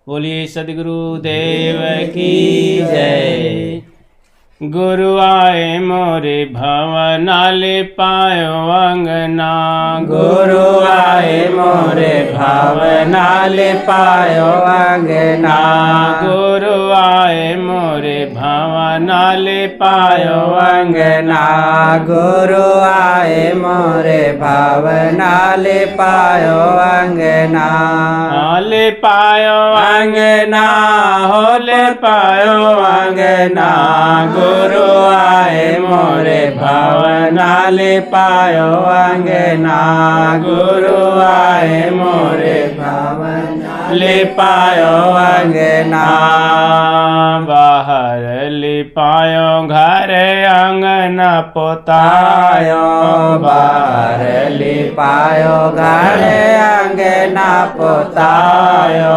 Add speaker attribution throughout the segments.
Speaker 1: बोलिए सद्गुरु देव की जय। गुरु आए मोरे भवनाले पायो अंगना,
Speaker 2: गुरु आए मोरे भावनाले पायो अंगना,
Speaker 1: गुरु आए मोरे भवनाले पायो
Speaker 2: अंगना, गुरु आए मोरे भावनाले पायो अंगना,
Speaker 1: आले पायो
Speaker 2: अंगना होले पायो अंगना, गुरु आए मोरे भावनाले पायो अंगना, गुरु आए मोरे भावनाले पायो अंगना,
Speaker 1: बाहर लिपायो घर अंगना पोतायो,
Speaker 2: बाहर लिपायो घर अंगना पोतायो,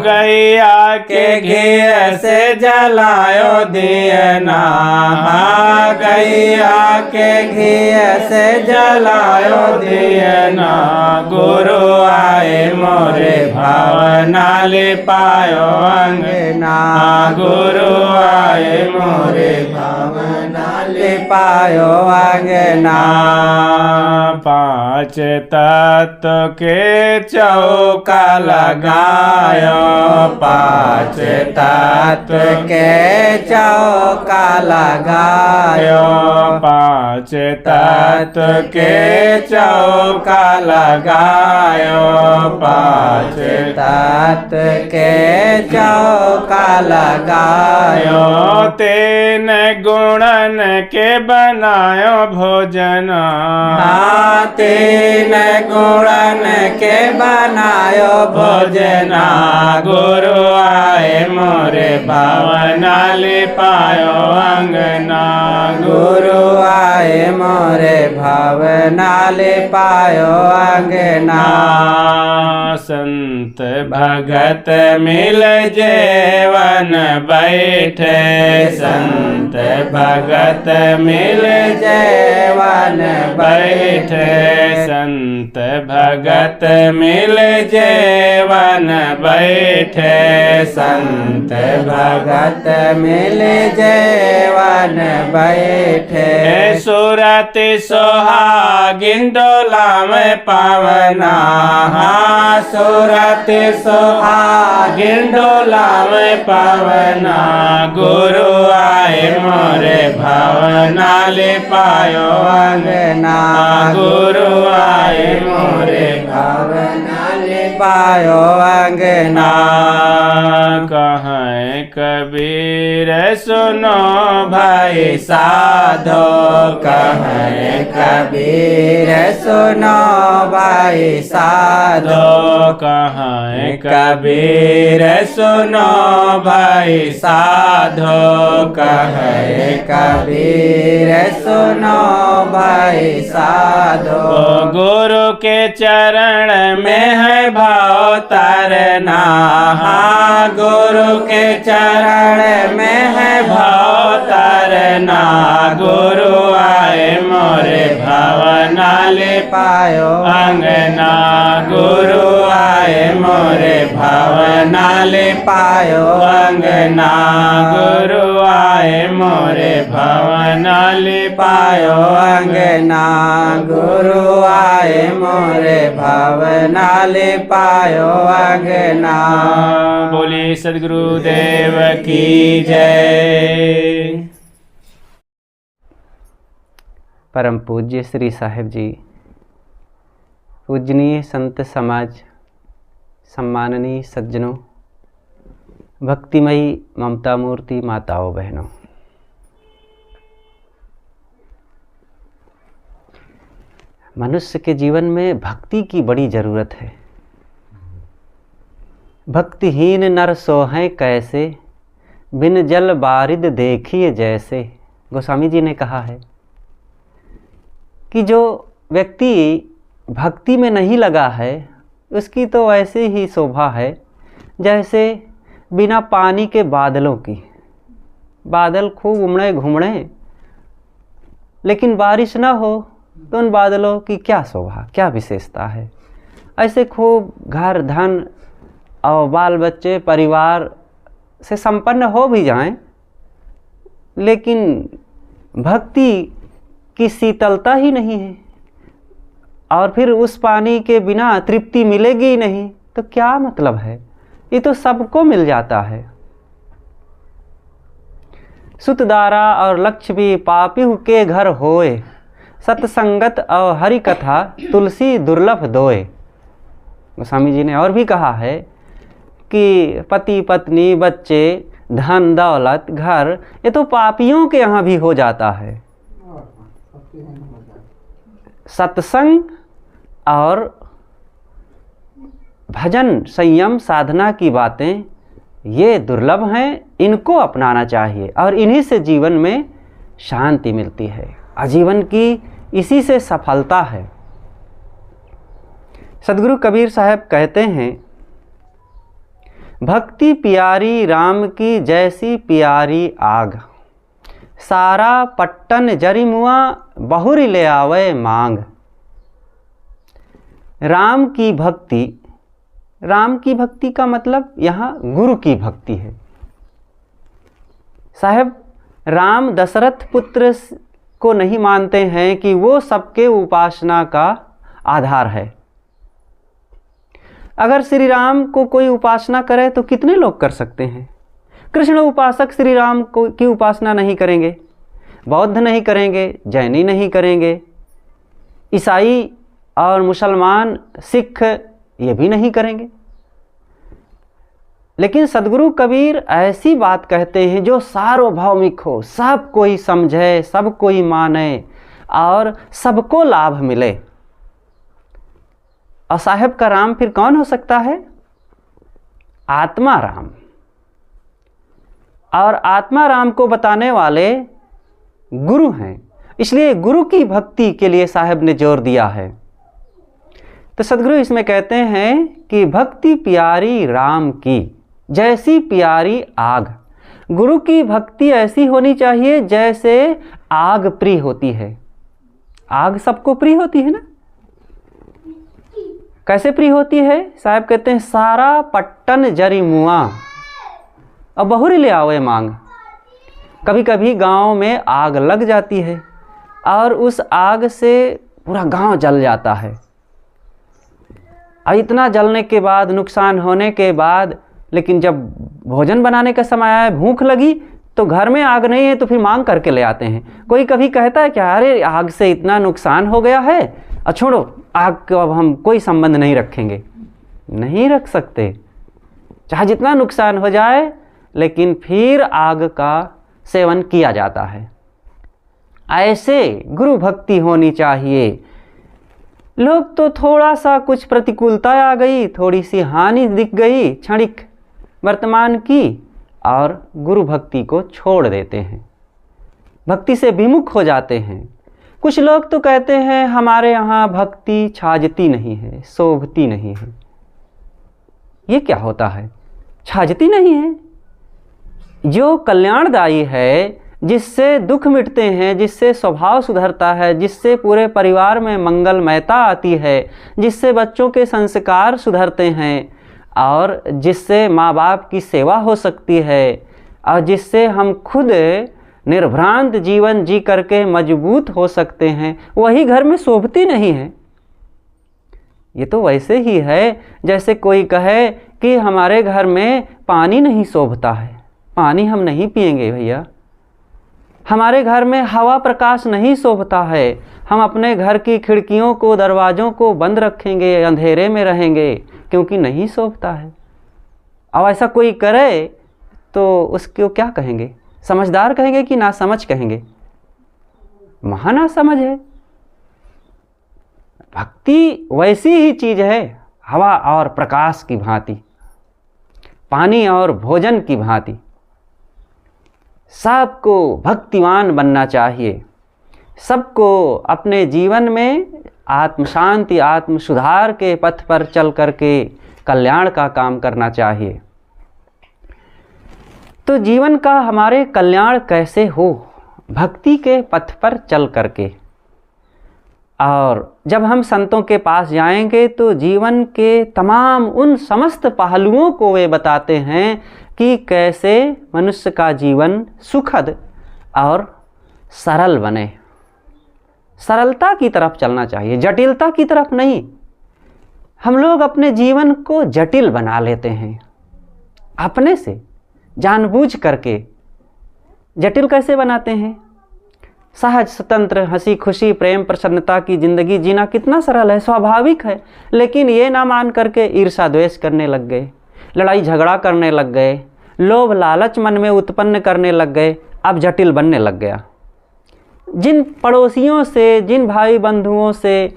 Speaker 1: गैया
Speaker 2: के घी से जलायो दियना, गैया के घी से जलायो दियना, गुरु आए मोरे भावनाले पायो अंगना, गुरु आए मोरे भावनाले पायो अंगना,
Speaker 1: पांच तत्व के
Speaker 2: चौका लगायो, पांच तत्व के चौका लगायो,
Speaker 1: पांच
Speaker 2: तत्व के चौका लगायो, पांच तत्व के चौका लगायो,
Speaker 1: तेन गुणन के बनायो भोजन,
Speaker 2: तीन गुणन के बनायो भोजना, गुरु आए मोरे भावनाले पायो अंगना, गुरु आए मोरे भावनाले पायो अंगना,
Speaker 1: संत
Speaker 2: भगत मिल जेवन बैठे, संत भगत मिल जेवन बैठे,
Speaker 1: संत
Speaker 2: भगत मिल जेवन बैठे, संत भगत मिल जेवन बैठे,
Speaker 1: सुरत
Speaker 2: सोहागिन डोला में पावना, सुरत सोहागिन डोला में पावना, गुरु आए मोरे भावनाले पायो अंगना, गुरु आए मोरे भावनाले पायो अंगना,
Speaker 1: कहाँ कबीर
Speaker 2: सुनो भाई साधो, कहें कबीर सुनो भाई साधो,
Speaker 1: कहाँ
Speaker 2: कबीर सुनो भाई साधो, कहें कबीर सुनो भाई साधो,
Speaker 1: गुरु के चरण
Speaker 2: में है भाव तारना, गुरु के चरण में है भाव तारना, गुरु आए मोरे भावनाले पायो अंगना, गुरु आए मोरे भावनाले पायो अंगना, गुरु आए मोरे भावनाले पायो अंगना, गुरु आए मोरे भावनाले पायो अंगना,
Speaker 1: बोलिए सद्गुरु देव
Speaker 2: की जय।
Speaker 3: परम पूज्य श्री साहिब जी, पूजनीय संत समाज, सम्माननीय सज्जनों, भक्तिमयी ममता मूर्ति माताओं बहनों, मनुष्य के जीवन में भक्ति की बड़ी ज़रूरत है। भक्तिहीन नर सोहें कैसे, बिन जल बारिद देखिए जैसे। गोस्वामी जी ने कहा है कि जो व्यक्ति भक्ति में नहीं लगा है उसकी तो ऐसे ही शोभा है जैसे बिना पानी के बादलों की। बादल खूब उमड़े घूमड़े लेकिन बारिश ना हो तो उन बादलों की क्या शोभा, क्या विशेषता है। ऐसे खूब घर धन और बाल बच्चे परिवार से संपन्न हो भी जाएं, लेकिन भक्ति की शीतलता ही नहीं है और फिर उस पानी के बिना तृप्ति मिलेगी ही नहीं, तो क्या मतलब है? ये तो सबको मिल जाता है। सुतदारा और लक्ष्मी पापी के घर होए, सत्संगत और हरि कथा तुलसी दुर्लभ दोए। गोस्वामी जी ने और भी कहा है कि पति पत्नी बच्चे धन दौलत घर ये तो पापियों के यहाँ भी हो जाता है। सत्संग और भजन संयम साधना की बातें ये दुर्लभ हैं, इनको अपनाना चाहिए और इन्हीं से जीवन में शांति मिलती है। आजीवन की इसी से सफलता है। सदगुरु कबीर साहब कहते हैं, भक्ति प्यारी राम की जैसी प्यारी आग, सारा पट्टन जरिमुआ बहुरी ले आवे मांग। राम की भक्ति का मतलब यहाँ गुरु की भक्ति है। साहब राम दशरथ पुत्र को नहीं मानते हैं कि वो सबके उपासना का आधार है। अगर श्री राम को कोई उपासना करे तो कितने लोग कर सकते हैं? कृष्ण उपासक श्री राम को की उपासना नहीं करेंगे, बौद्ध नहीं करेंगे, जैनी नहीं करेंगे, ईसाई और मुसलमान सिख ये भी नहीं करेंगे। लेकिन सदगुरु कबीर ऐसी बात कहते हैं जो सार्वभौमिक हो, सब कोई समझे, सब कोई माने और सबको लाभ मिले। और साहेब का राम फिर कौन हो सकता है? आत्मा राम। और आत्मा राम को बताने वाले गुरु हैं, इसलिए गुरु की भक्ति के लिए साहेब ने जोर दिया है। तो सदगुरु इसमें कहते हैं कि भक्ति प्यारी राम की जैसी प्यारी आग। गुरु की भक्ति ऐसी होनी चाहिए जैसे आग प्रिय होती है। आग सबको प्रिय होती है ना? कैसे प्रिय होती है? साहब कहते हैं, सारा पट्टन जरी मुआ और बहुरी ले आवे मांग। कभी कभी गांव में आग लग जाती है और उस आग से पूरा गांव जल जाता है। और इतना जलने के बाद, नुकसान होने के बाद, लेकिन जब भोजन बनाने का समय आया, भूख लगी, तो घर में आग नहीं है तो फिर मांग करके ले आते हैं। कोई कभी कहता है कि अरे आग से इतना नुकसान हो गया है और छोड़ो, आग को अब हम कोई संबंध नहीं रखेंगे। नहीं रख सकते, चाहे जितना नुकसान हो जाए, लेकिन फिर आग का सेवन किया जाता है। ऐसे गुरु भक्ति होनी चाहिए। लोग तो थोड़ा सा कुछ प्रतिकूलता आ गई, थोड़ी सी हानि दिख गई क्षणिक वर्तमान की, और गुरु भक्ति को छोड़ देते हैं, भक्ति से विमुख हो जाते हैं। कुछ लोग तो कहते हैं हमारे यहाँ भक्ति छाजती नहीं है, शोभती नहीं है। ये क्या होता है? छाजती नहीं है? जो कल्याणदायी है, जिससे दुख मिटते हैं, जिससे स्वभाव सुधरता है, जिससे पूरे परिवार में मंगलमयता आती है, जिससे बच्चों के संस्कार सुधरते हैं और जिससे माँ बाप की सेवा हो सकती है और जिससे हम खुद निर्भ्रांत जीवन जी करके मजबूत हो सकते हैं, वही घर में शोभती नहीं है। ये तो वैसे ही है जैसे कोई कहे कि हमारे घर में पानी नहीं शोभता है, पानी हम नहीं पिएंगे भैया। हमारे घर में हवा प्रकाश नहीं शोभता है, हम अपने घर की खिड़कियों को दरवाज़ों को बंद रखेंगे, अंधेरे में रहेंगे, क्योंकि नहीं शोभता है। अब ऐसा कोई करे तो उसको क्या कहेंगे? समझदार कहेंगे कि ना समझ कहेंगे? महाना समझ है। भक्ति वैसी ही चीज़ है, हवा और प्रकाश की भांति, पानी और भोजन की भांति। सबको भक्तिवान बनना चाहिए, सबको अपने जीवन में आत्म शांति, आत्म सुधार के पथ पर चल करके कल्याण का काम करना चाहिए। तो जीवन का हमारे कल्याण कैसे हो? भक्ति के पथ पर चल करके। और जब हम संतों के पास जाएंगे तो जीवन के तमाम उन समस्त पहलुओं को वे बताते हैं कि कैसे मनुष्य का जीवन सुखद और सरल बने। सरलता की तरफ चलना चाहिए, जटिलता की तरफ नहीं। हम लोग अपने जीवन को जटिल बना लेते हैं अपने से, जानबूझ करके। जटिल कैसे बनाते हैं? सहज, स्वतंत्र, हंसी खुशी, प्रेम, प्रसन्नता की ज़िंदगी जीना कितना सरल है, स्वाभाविक है। लेकिन ये ना मान करके ईर्ष्या द्वेष करने लग गए, लड़ाई झगड़ा करने लग गए, लोभ लालच मन में उत्पन्न करने लग गए। अब जटिल बनने लग गया। जिन पड़ोसियों से, जिन भाई बंधुओं से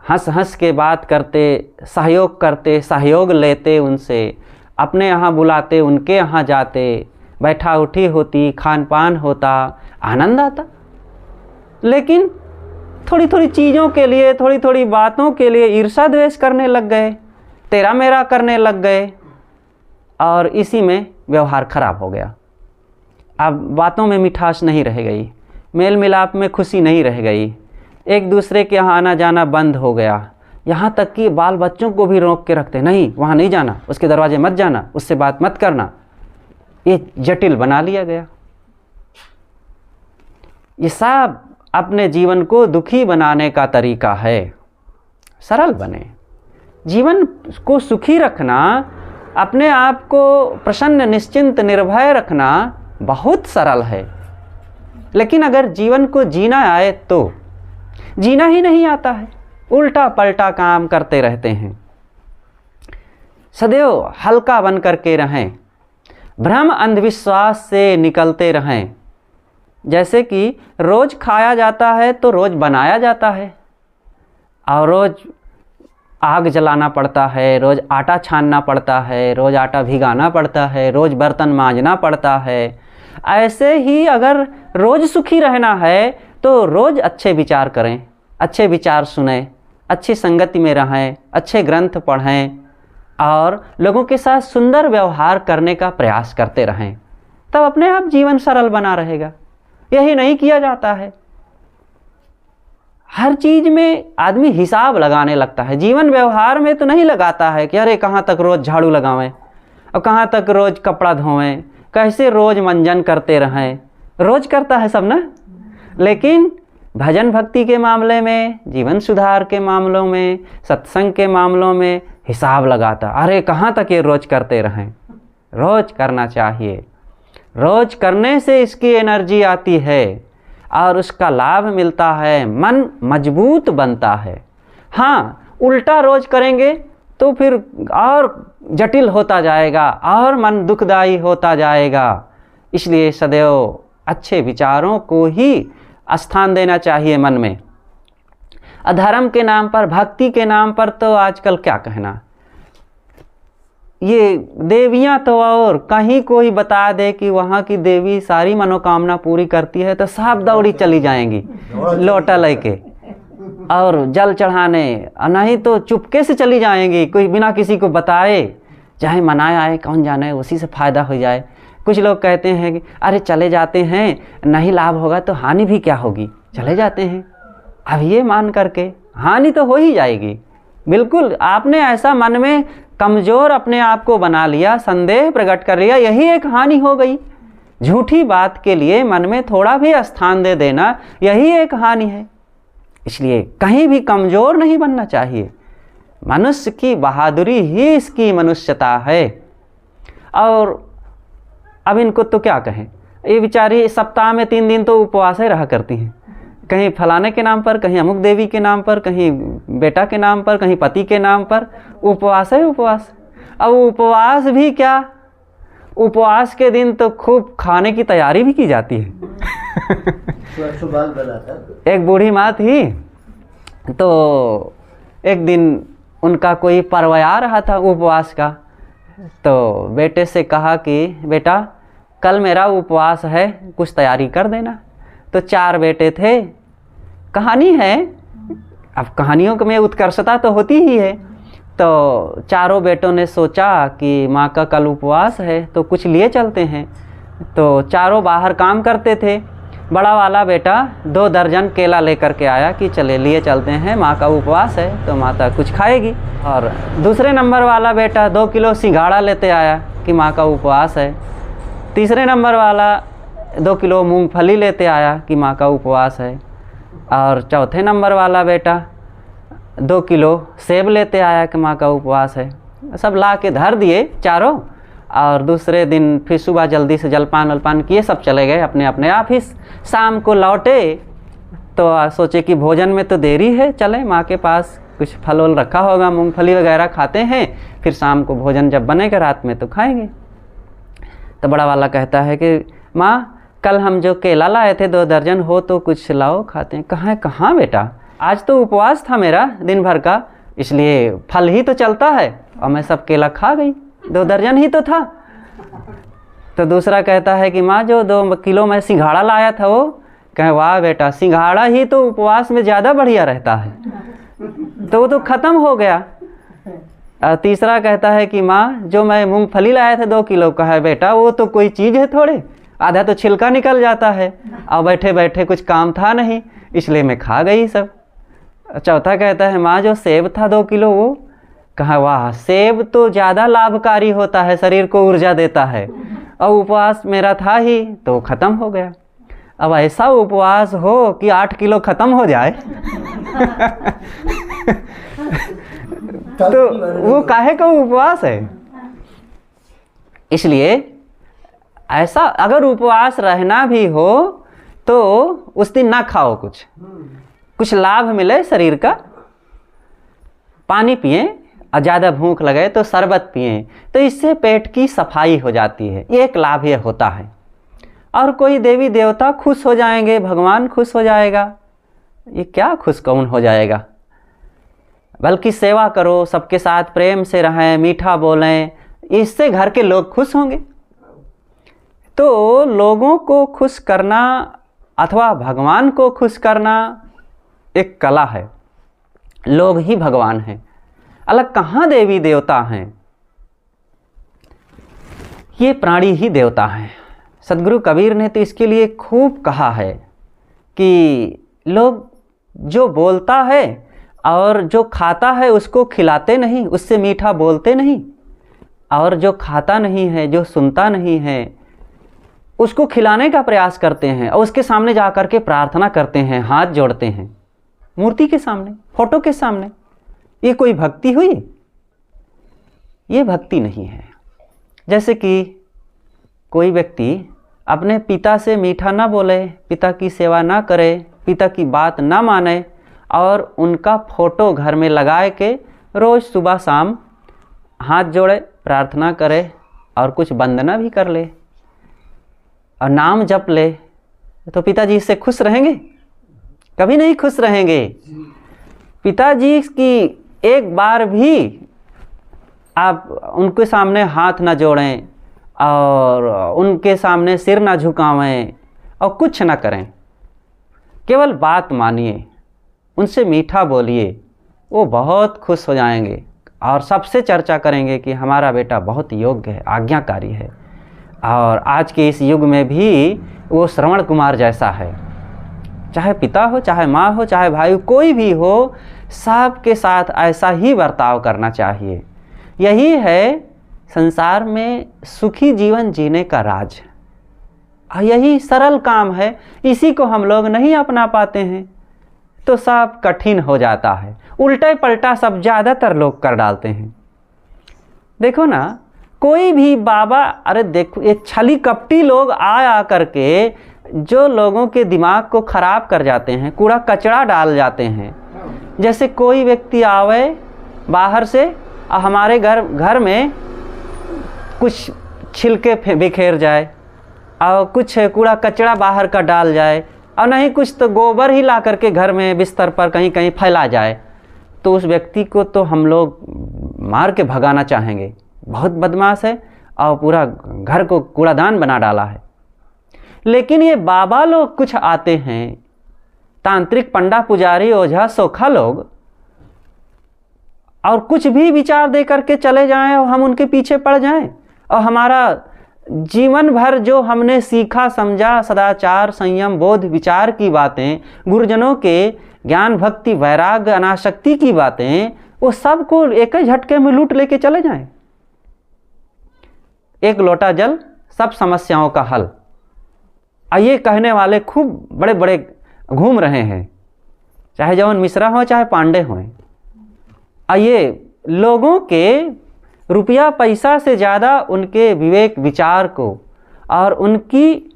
Speaker 3: हंस हंस के बात करते, सहयोग करते, सहयोग लेते, उनसे अपने यहाँ बुलाते, उनके यहाँ जाते, बैठा उठी होती, खान पान होता, आनंद आता। लेकिन थोड़ी थोड़ी चीज़ों के लिए, थोड़ी थोड़ी बातों के लिए ईर्ष्या द्वेष करने लग गए, तेरा मेरा करने लग गए, और इसी में व्यवहार खराब हो गया। अब बातों में मिठास नहीं रह गई, मेल मिलाप में खुशी नहीं रह गई, एक दूसरे के यहाँ आना जाना बंद हो गया। यहाँ तक कि बाल बच्चों को भी रोक के रखते, नहीं वहाँ नहीं जाना, उसके दरवाजे मत जाना, उससे बात मत करना। ये जटिल बना लिया गया। ये सब अपने जीवन को दुखी बनाने का तरीका है। सरल बने, जीवन को सुखी रखना, अपने आप को प्रसन्न, निश्चिंत, निर्भय रखना बहुत सरल है। लेकिन अगर जीवन को जीना आए तो जीना ही नहीं आता है, उल्टा पलटा काम करते रहते हैं। सदैव हल्का बन करके रहें, भ्रम अंधविश्वास से निकलते रहें। जैसे कि रोज़ खाया जाता है तो रोज़ बनाया जाता है, और रोज़ आग जलाना पड़ता है, रोज़ आटा छानना पड़ता है, रोज़ आटा भिगाना पड़ता है, रोज़ बर्तन मांजना पड़ता है। ऐसे ही अगर रोज़ सुखी रहना है तो रोज़ अच्छे विचार करें, अच्छे विचार सुनें, अच्छी संगति में रहें, अच्छे ग्रंथ पढ़ें, और लोगों के साथ सुंदर व्यवहार करने का प्रयास करते रहें। तब अपने आप जीवन सरल बना रहेगा। यही नहीं किया जाता है। हर चीज़ में आदमी हिसाब लगाने लगता है, जीवन व्यवहार में तो नहीं लगाता है कि अरे कहाँ तक रोज़ झाड़ू लगावें, और कहाँ तक रोज़ कपड़ा धोवें, कैसे रोज़ मंजन करते रहें। रोज़ करता है सब ना, लेकिन भजन भक्ति के मामले में, जीवन सुधार के मामलों में, सत्संग के मामलों में हिसाब लगाता, अरे कहाँ तक ये रोज़ करते रहें। रोज़ करना चाहिए, रोज़ करने से इसकी एनर्जी आती है और उसका लाभ मिलता है, मन मजबूत बनता है। हाँ, उल्टा रोज़ करेंगे तो फिर और जटिल होता जाएगा और मन दुखदायी होता जाएगा। इसलिए सदैव अच्छे विचारों को ही स्थान देना चाहिए मन में। अधर्म के नाम पर, भक्ति के नाम पर तो आजकल क्या कहना, ये देवियां तो, और कहीं कोई बता दे कि वहाँ की देवी सारी मनोकामना पूरी करती है तो सब दौड़ी चली जाएंगी लोटा लेके और जल चढ़ाने, नहीं तो चुपके से चली जाएंगी, कोई बिना किसी को बताए, चाहे मनाया आए कौन जाने, उसी से फ़ायदा हो जाए। कुछ लोग कहते हैं कि अरे चले जाते हैं, नहीं लाभ होगा तो हानि भी क्या होगी, चले जाते हैं। अब ये मान करके हानि तो हो ही जाएगी। बिल्कुल आपने ऐसा मन में कमज़ोर अपने आप को बना लिया, संदेह प्रकट कर लिया, यही एक हानि हो गई। झूठी बात के लिए मन में थोड़ा भी स्थान दे देना, यही एक हानि है। इसलिए कहीं भी कमज़ोर नहीं बनना चाहिए। मनुष्य की बहादुरी ही इसकी मनुष्यता है। और अब इनको तो क्या कहें, ये बेचारी सप्ताह में 3 दिन तो उपवास ही रहा करती हैं, कहीं फलाने के नाम पर, कहीं अमुक देवी के नाम पर, कहीं बेटा के नाम पर, कहीं पति के नाम पर, उपवास है उपवास। अब उपवास भी क्या, उपवास के दिन तो खूब खाने की तैयारी भी की जाती है। एक बूढ़ी माँ थी, तो एक दिन उनका कोई पर्व आ रहा था उपवास का, तो बेटे से कहा कि बेटा कल मेरा उपवास है, कुछ तैयारी कर देना। तो 4 बेटे थे। कहानी है, अब कहानियों में उत्कर्षता तो होती ही है। तो चारों बेटों ने सोचा कि माँ का कल उपवास है तो कुछ लिए चलते हैं। तो चारों बाहर काम करते थे, बड़ा वाला बेटा 2 दर्जन केला लेकर के आया कि चले लिए चलते हैं, माँ का उपवास है तो माता कुछ खाएगी। और दूसरे नंबर वाला बेटा 2 किलो सिंघाड़ा लेते आया कि माँ का उपवास है। तीसरे नंबर वाला 2 किलो मूंगफली लेते आया कि माँ का उपवास है। और चौथे नंबर वाला बेटा 2 किलो सेब लेते आया कि माँ का उपवास है। सब ला के धर दिए चारों, और दूसरे दिन फिर सुबह जल्दी से जलपान वलपान किए, सब चले गए अपने अपने ऑफिस। शाम को लौटे तो सोचे कि भोजन में तो देरी है, चले माँ के पास, कुछ फल वल रखा होगा, मूंगफली वगैरह खाते हैं, फिर शाम को भोजन जब बनेगा रात में तो खाएंगे। तो बड़ा वाला कहता है कि माँ कल हम जो केला लाए थे 2 दर्जन, हो तो कुछ लाओ खाते हैं। कहाँ बेटा, आज तो उपवास था मेरा दिन भर का, इसलिए फल ही तो चलता है, और मैं सब केला खा गई, 2 दर्जन ही तो था। तो दूसरा कहता है कि माँ जो 2 किलो मैं सिंघाड़ा लाया था, वो कहे वाह बेटा, सिंघाड़ा ही तो उपवास में ज़्यादा बढ़िया रहता है, तो वो तो ख़त्म हो गया। और तीसरा कहता है कि माँ जो मैं मूंगफली लाया था 2 किलो का है बेटा, वो तो कोई चीज़ है थोड़े, आधा तो छिलका निकल जाता है, और बैठे बैठे कुछ काम था नहीं इसलिए मैं खा गई सब। चौथा कहता है माँ जो सेब था 2 किलो, वो कहा वाह, सेब तो ज़्यादा लाभकारी होता है, शरीर को ऊर्जा देता है, और उपवास मेरा था ही तो ख़त्म हो गया। अब ऐसा उपवास हो कि 8 किलो ख़त्म हो जाए तो वो काहे का उपवास है। इसलिए ऐसा अगर उपवास रहना भी हो तो उस दिन ना खाओ, कुछ लाभ मिले शरीर का। पानी पिए, और ज़्यादा भूख लगे तो शरबत पिए, तो इससे पेट की सफाई हो जाती है, ये एक लाभ ये होता है। और कोई देवी देवता खुश हो जाएंगे, भगवान खुश हो जाएगा, ये क्या खुश कौन हो जाएगा। बल्कि सेवा करो, सबके साथ प्रेम से रहें, मीठा बोलें, इससे घर के लोग खुश होंगे। तो लोगों को खुश करना अथवा भगवान को खुश करना एक कला है। लोग ही भगवान हैं, अलग कहाँ देवी देवता हैं, ये प्राणी ही देवता हैं। सदगुरु कबीर ने तो इसके लिए खूब कहा है कि लोग जो बोलता है और जो खाता है उसको खिलाते नहीं, उससे मीठा बोलते नहीं, और जो खाता नहीं है, जो सुनता नहीं है, उसको खिलाने का प्रयास करते हैं, और उसके सामने जा कर के प्रार्थना करते हैं, हाथ जोड़ते हैं मूर्ति के सामने, फोटो के सामने। ये कोई भक्ति हुई? ये भक्ति नहीं है। जैसे कि कोई व्यक्ति अपने पिता से मीठा ना बोले, पिता की सेवा ना करे, पिता की बात ना माने, और उनका फोटो घर में लगाए के रोज़ सुबह शाम हाथ जोड़े, प्रार्थना करे, और कुछ वंदना भी कर ले, और नाम जप ले, तो पिताजी इससे खुश रहेंगे? कभी नहीं खुश रहेंगे। पिताजी की एक बार भी आप उनके सामने हाथ ना जोड़ें, और उनके सामने सिर ना झुकावें, और कुछ ना करें, केवल बात मानिए, उनसे मीठा बोलिए, वो बहुत खुश हो जाएंगे, और सबसे चर्चा करेंगे कि हमारा बेटा बहुत योग्य है, आज्ञाकारी है। और आज के इस युग में भी वो श्रवण कुमार जैसा है, चाहे पिता हो, चाहे माँ हो, चाहे भाई हो, कोई भी हो, सबके साथ ऐसा ही बर्ताव करना चाहिए। यही है संसार में सुखी जीवन जीने का राज, और यही सरल काम है। इसी को हम लोग नहीं अपना पाते हैं तो सब कठिन हो जाता है, उल्टा पलटा सब ज़्यादातर लोग कर डालते हैं। देखो ना, कोई भी बाबा, अरे देखो ये छली कपटी लोग आ करके जो लोगों के दिमाग को ख़राब कर जाते हैं, कूड़ा कचरा डाल जाते हैं। जैसे कोई व्यक्ति आवे बाहर से और हमारे घर में कुछ छिलके बिखेर जाए, और कुछ कूड़ा कचरा बाहर का डाल जाए, और नहीं कुछ तो गोबर ही ला करके घर में बिस्तर पर कहीं कहीं फैला जाए, तो उस व्यक्ति को तो हम लोग मार के भगाना चाहेंगे, बहुत बदमाश है, और पूरा घर को कूड़ादान बना डाला है। लेकिन ये बाबा लोग कुछ आते हैं, तांत्रिक पंडा पुजारी ओझा सोखा लोग, और कुछ भी विचार दे करके चले जाएं और हम उनके पीछे पड़ जाएं, और हमारा जीवन भर जो हमने सीखा समझा, सदाचार, संयम, बोध, विचार की बातें, गुरुजनों के ज्ञान, भक्ति, वैराग्य, अनासक्ति की बातें, वो सब को एक ही झटके में लूट लेके चले जाएं। एक लोटा जल, सब समस्याओं का हल। ये कहने वाले खूब बड़े बड़े घूम रहे हैं, चाहे जवन मिश्रा हो चाहे पांडे हों। ये लोगों के रुपया पैसा से ज़्यादा उनके विवेक विचार को और उनकी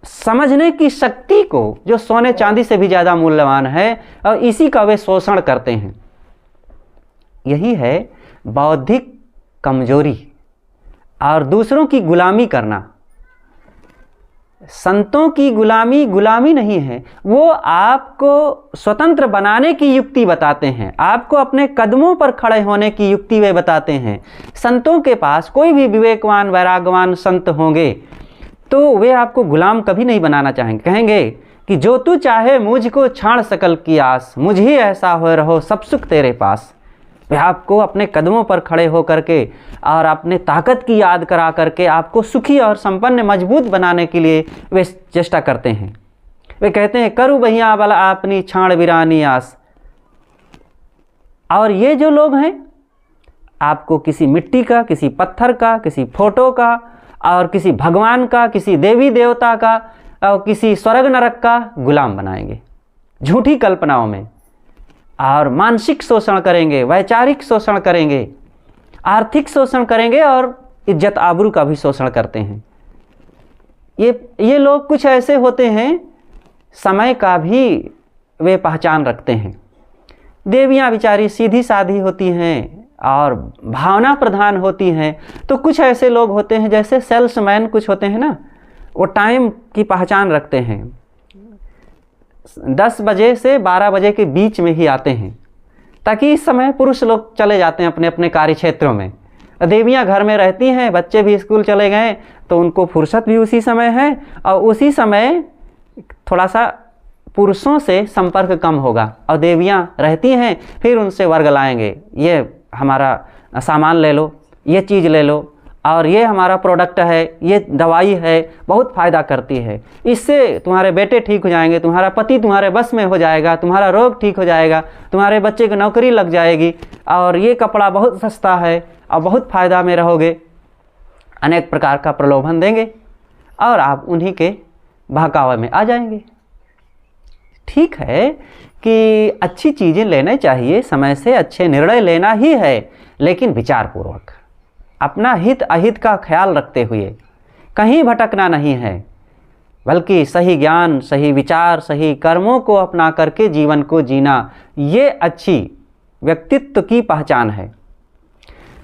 Speaker 3: समझने की शक्ति को, जो सोने चांदी से भी ज़्यादा मूल्यवान है, और इसी का वे शोषण करते हैं। यही है बौद्धिक कमजोरी और दूसरों की गुलामी करना। संतों की गुलामी गुलामी नहीं है, वो आपको स्वतंत्र बनाने की युक्ति बताते हैं, आपको अपने कदमों पर खड़े होने की युक्ति वे बताते हैं। संतों के पास कोई भी विवेकवान वैरागवान संत होंगे तो वे आपको गुलाम कभी नहीं बनाना चाहेंगे। कहेंगे कि जो तू चाहे मुझको छाड़ सकल की आस, मुझ ही ऐसा हो रहो सब सुख तेरे पास। वे आपको अपने कदमों पर खड़े हो करके और अपने ताकत की याद करा करके आपको सुखी और संपन्न मजबूत बनाने के लिए वे चेष्टा करते हैं। वे कहते हैं करूँ भैया वाला अपनी छाड़ बिरानी आस। और ये जो लोग हैं, आपको किसी मिट्टी का, किसी पत्थर का, किसी फोटो का और किसी भगवान का, किसी देवी देवता का और किसी स्वर्ग नरक का गुलाम बनाएंगे झूठी कल्पनाओं में, और मानसिक शोषण करेंगे, वैचारिक शोषण करेंगे, आर्थिक शोषण करेंगे और इज्जत आबरू का भी शोषण करते हैं। ये लोग कुछ ऐसे होते हैं, समय का भी वे पहचान रखते हैं। देवियाँ बेचारी सीधी साधी होती हैं और भावना प्रधान होती हैं, तो कुछ ऐसे लोग होते हैं जैसे सेल्समैन कुछ होते हैं ना, वो टाइम की पहचान रखते हैं। 10 बजे से 12 बजे के बीच में ही आते हैं, ताकि इस समय पुरुष लोग चले जाते हैं अपने अपने कार्य क्षेत्रों में। देवियाँ घर में रहती हैं, बच्चे भी स्कूल चले गए, तो उनको फुर्सत भी उसी समय है और उसी समय थोड़ा सा पुरुषों से संपर्क कम होगा और देवियाँ रहती हैं, फिर उनसे वर्ग लाएंगे, ये हमारा सामान ले लो, ये चीज़ ले लो, और ये हमारा प्रोडक्ट है, ये दवाई है, बहुत फ़ायदा करती है, इससे तुम्हारे बेटे ठीक हो जाएंगे, तुम्हारा पति तुम्हारे बस में हो जाएगा, तुम्हारा रोग ठीक हो जाएगा, तुम्हारे बच्चे की नौकरी लग जाएगी, और ये कपड़ा बहुत सस्ता है और बहुत फ़ायदा में रहोगे। अनेक प्रकार का प्रलोभन देंगे और आप उन्हीं के बहकावे में आ जाएंगे। ठीक है कि अच्छी चीज़ें लेना चाहिए, समय से अच्छे निर्णय लेना ही है, लेकिन विचारपूर्वक, अपना हित अहित का ख्याल रखते हुए, कहीं भटकना नहीं है, बल्कि सही ज्ञान, सही विचार, सही कर्मों को अपना करके जीवन को जीना, ये अच्छी व्यक्तित्व की पहचान है।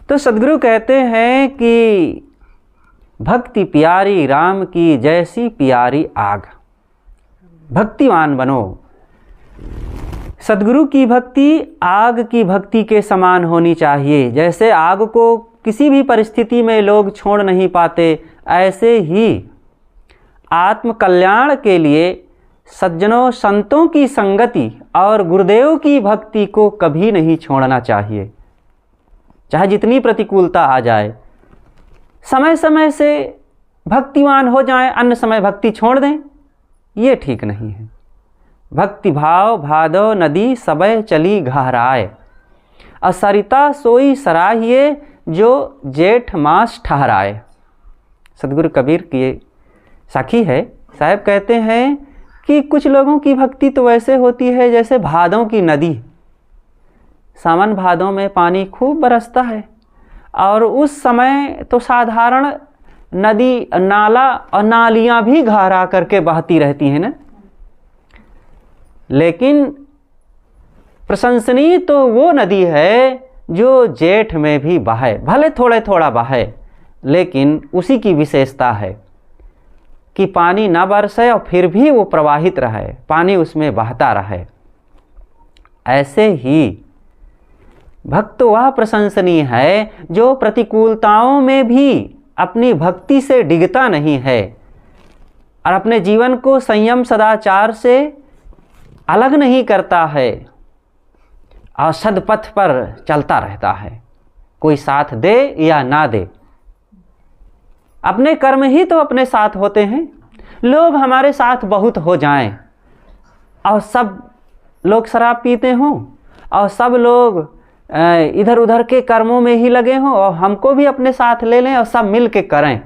Speaker 3: तो सद्गुरु कहते हैं कि भक्ति प्यारी राम की जैसी प्यारी आग। भक्तिवान बनो। सद्गुरु की भक्ति आग की भक्ति के समान होनी चाहिए। जैसे आग को किसी भी परिस्थिति में लोग छोड़ नहीं पाते, ऐसे ही आत्म कल्याण के लिए सज्जनों संतों की संगति और गुरुदेव की भक्ति को कभी नहीं छोड़ना चाहिए। चाहे जितनी प्रतिकूलता आ जाए, समय समय से भक्तिवान हो जाएं, अन्य समय भक्ति छोड़ दें, ये ठीक नहीं है। भक्ति भाव भादो नदी सबय चली गहराए, असरिता सोई सराहिए जो जेठ मास ठहराए। सद्गुरु कबीर की साखी है। साहब कहते हैं कि कुछ लोगों की भक्ति तो वैसे होती है जैसे भादों की नदी। सावन भादों में पानी खूब बरसता है और उस समय तो साधारण नदी, नाला और नालियाँ भी घारा करके बहती रहती हैं ना। लेकिन प्रशंसनीय तो वो नदी है जो जेठ में भी बहे, भले थोड़े थोड़ा बहे, लेकिन उसी की विशेषता है कि पानी ना बरसे और फिर भी वो प्रवाहित रहे, पानी उसमें बहता रहे। ऐसे ही भक्त वह प्रशंसनीय है जो प्रतिकूलताओं में भी अपनी भक्ति से डिगता नहीं है और अपने जीवन को संयम सदाचार से अलग नहीं करता है और सदपथ पर चलता रहता है, कोई साथ दे या ना दे। अपने कर्म ही तो अपने साथ होते हैं। लोग हमारे साथ बहुत हो जाएं और सब लोग शराब पीते हों और सब लोग इधर उधर के कर्मों में ही लगे हों और हमको भी अपने साथ ले लें और सब मिल के करें,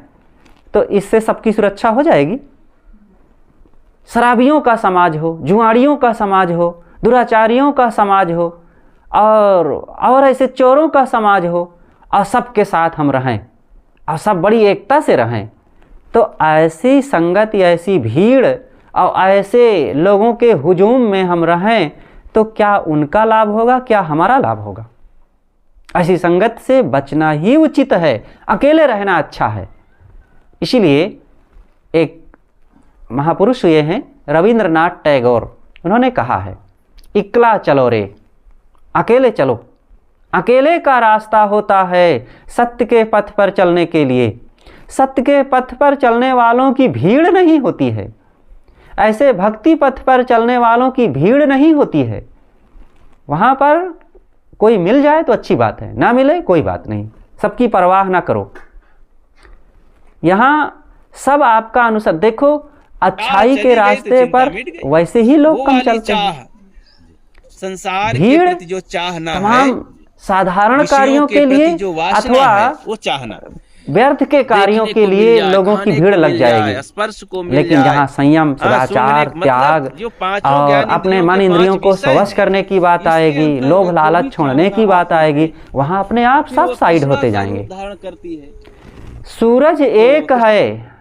Speaker 3: तो इससे सबकी सुरक्षा हो जाएगी। शराबियों का समाज हो, जुआड़ियों का समाज हो, दुराचारियों का समाज हो और ऐसे चोरों का समाज हो और सबके साथ हम रहें और सब बड़ी एकता से रहें, तो ऐसी संगत, ऐसी भीड़ और ऐसे लोगों के हुजूम में हम रहें तो क्या उनका लाभ होगा, क्या हमारा लाभ होगा? ऐसी संगत से बचना ही उचित है, अकेले रहना अच्छा है। इसीलिए एक महापुरुष ये हैं रविंद्रनाथ टैगोर, उन्होंने कहा है, इकला चलो रे, अकेले चलो, अकेले का रास्ता होता है सत्य के पथ पर चलने के लिए। सत्य के पथ पर चलने वालों की भीड़ नहीं होती है, ऐसे भक्ति पथ पर चलने वालों की भीड़ नहीं होती है। वहाँ पर कोई मिल जाए तो अच्छी बात है, ना मिले कोई बात नहीं, सबकी परवाह ना करो। यहाँ सब आपका अनुसार देखो, अच्छाई के रास्ते पर वैसे ही लोग कम चलते हैं।
Speaker 2: संसार
Speaker 3: भीड़
Speaker 2: के प्रति जो चाहना है,
Speaker 3: तमाम साधारण कार्यों के लिए अथवा
Speaker 2: वो चाहना,
Speaker 3: व्यर्थ के कार्यों के लिए लोगों की भीड़ लग जाएगी।
Speaker 2: स्पर्श को मिल
Speaker 3: लेकिन जहाँ संयम, सदाचार, त्याग और अपने मन इंद्रियों को स्वश करने की बात आएगी, लोभ लालच छोड़ने की बात आएगी, वहाँ अपने आप सब साइड होते जाएंगे।
Speaker 2: धारण करती है।
Speaker 3: सूरज एक है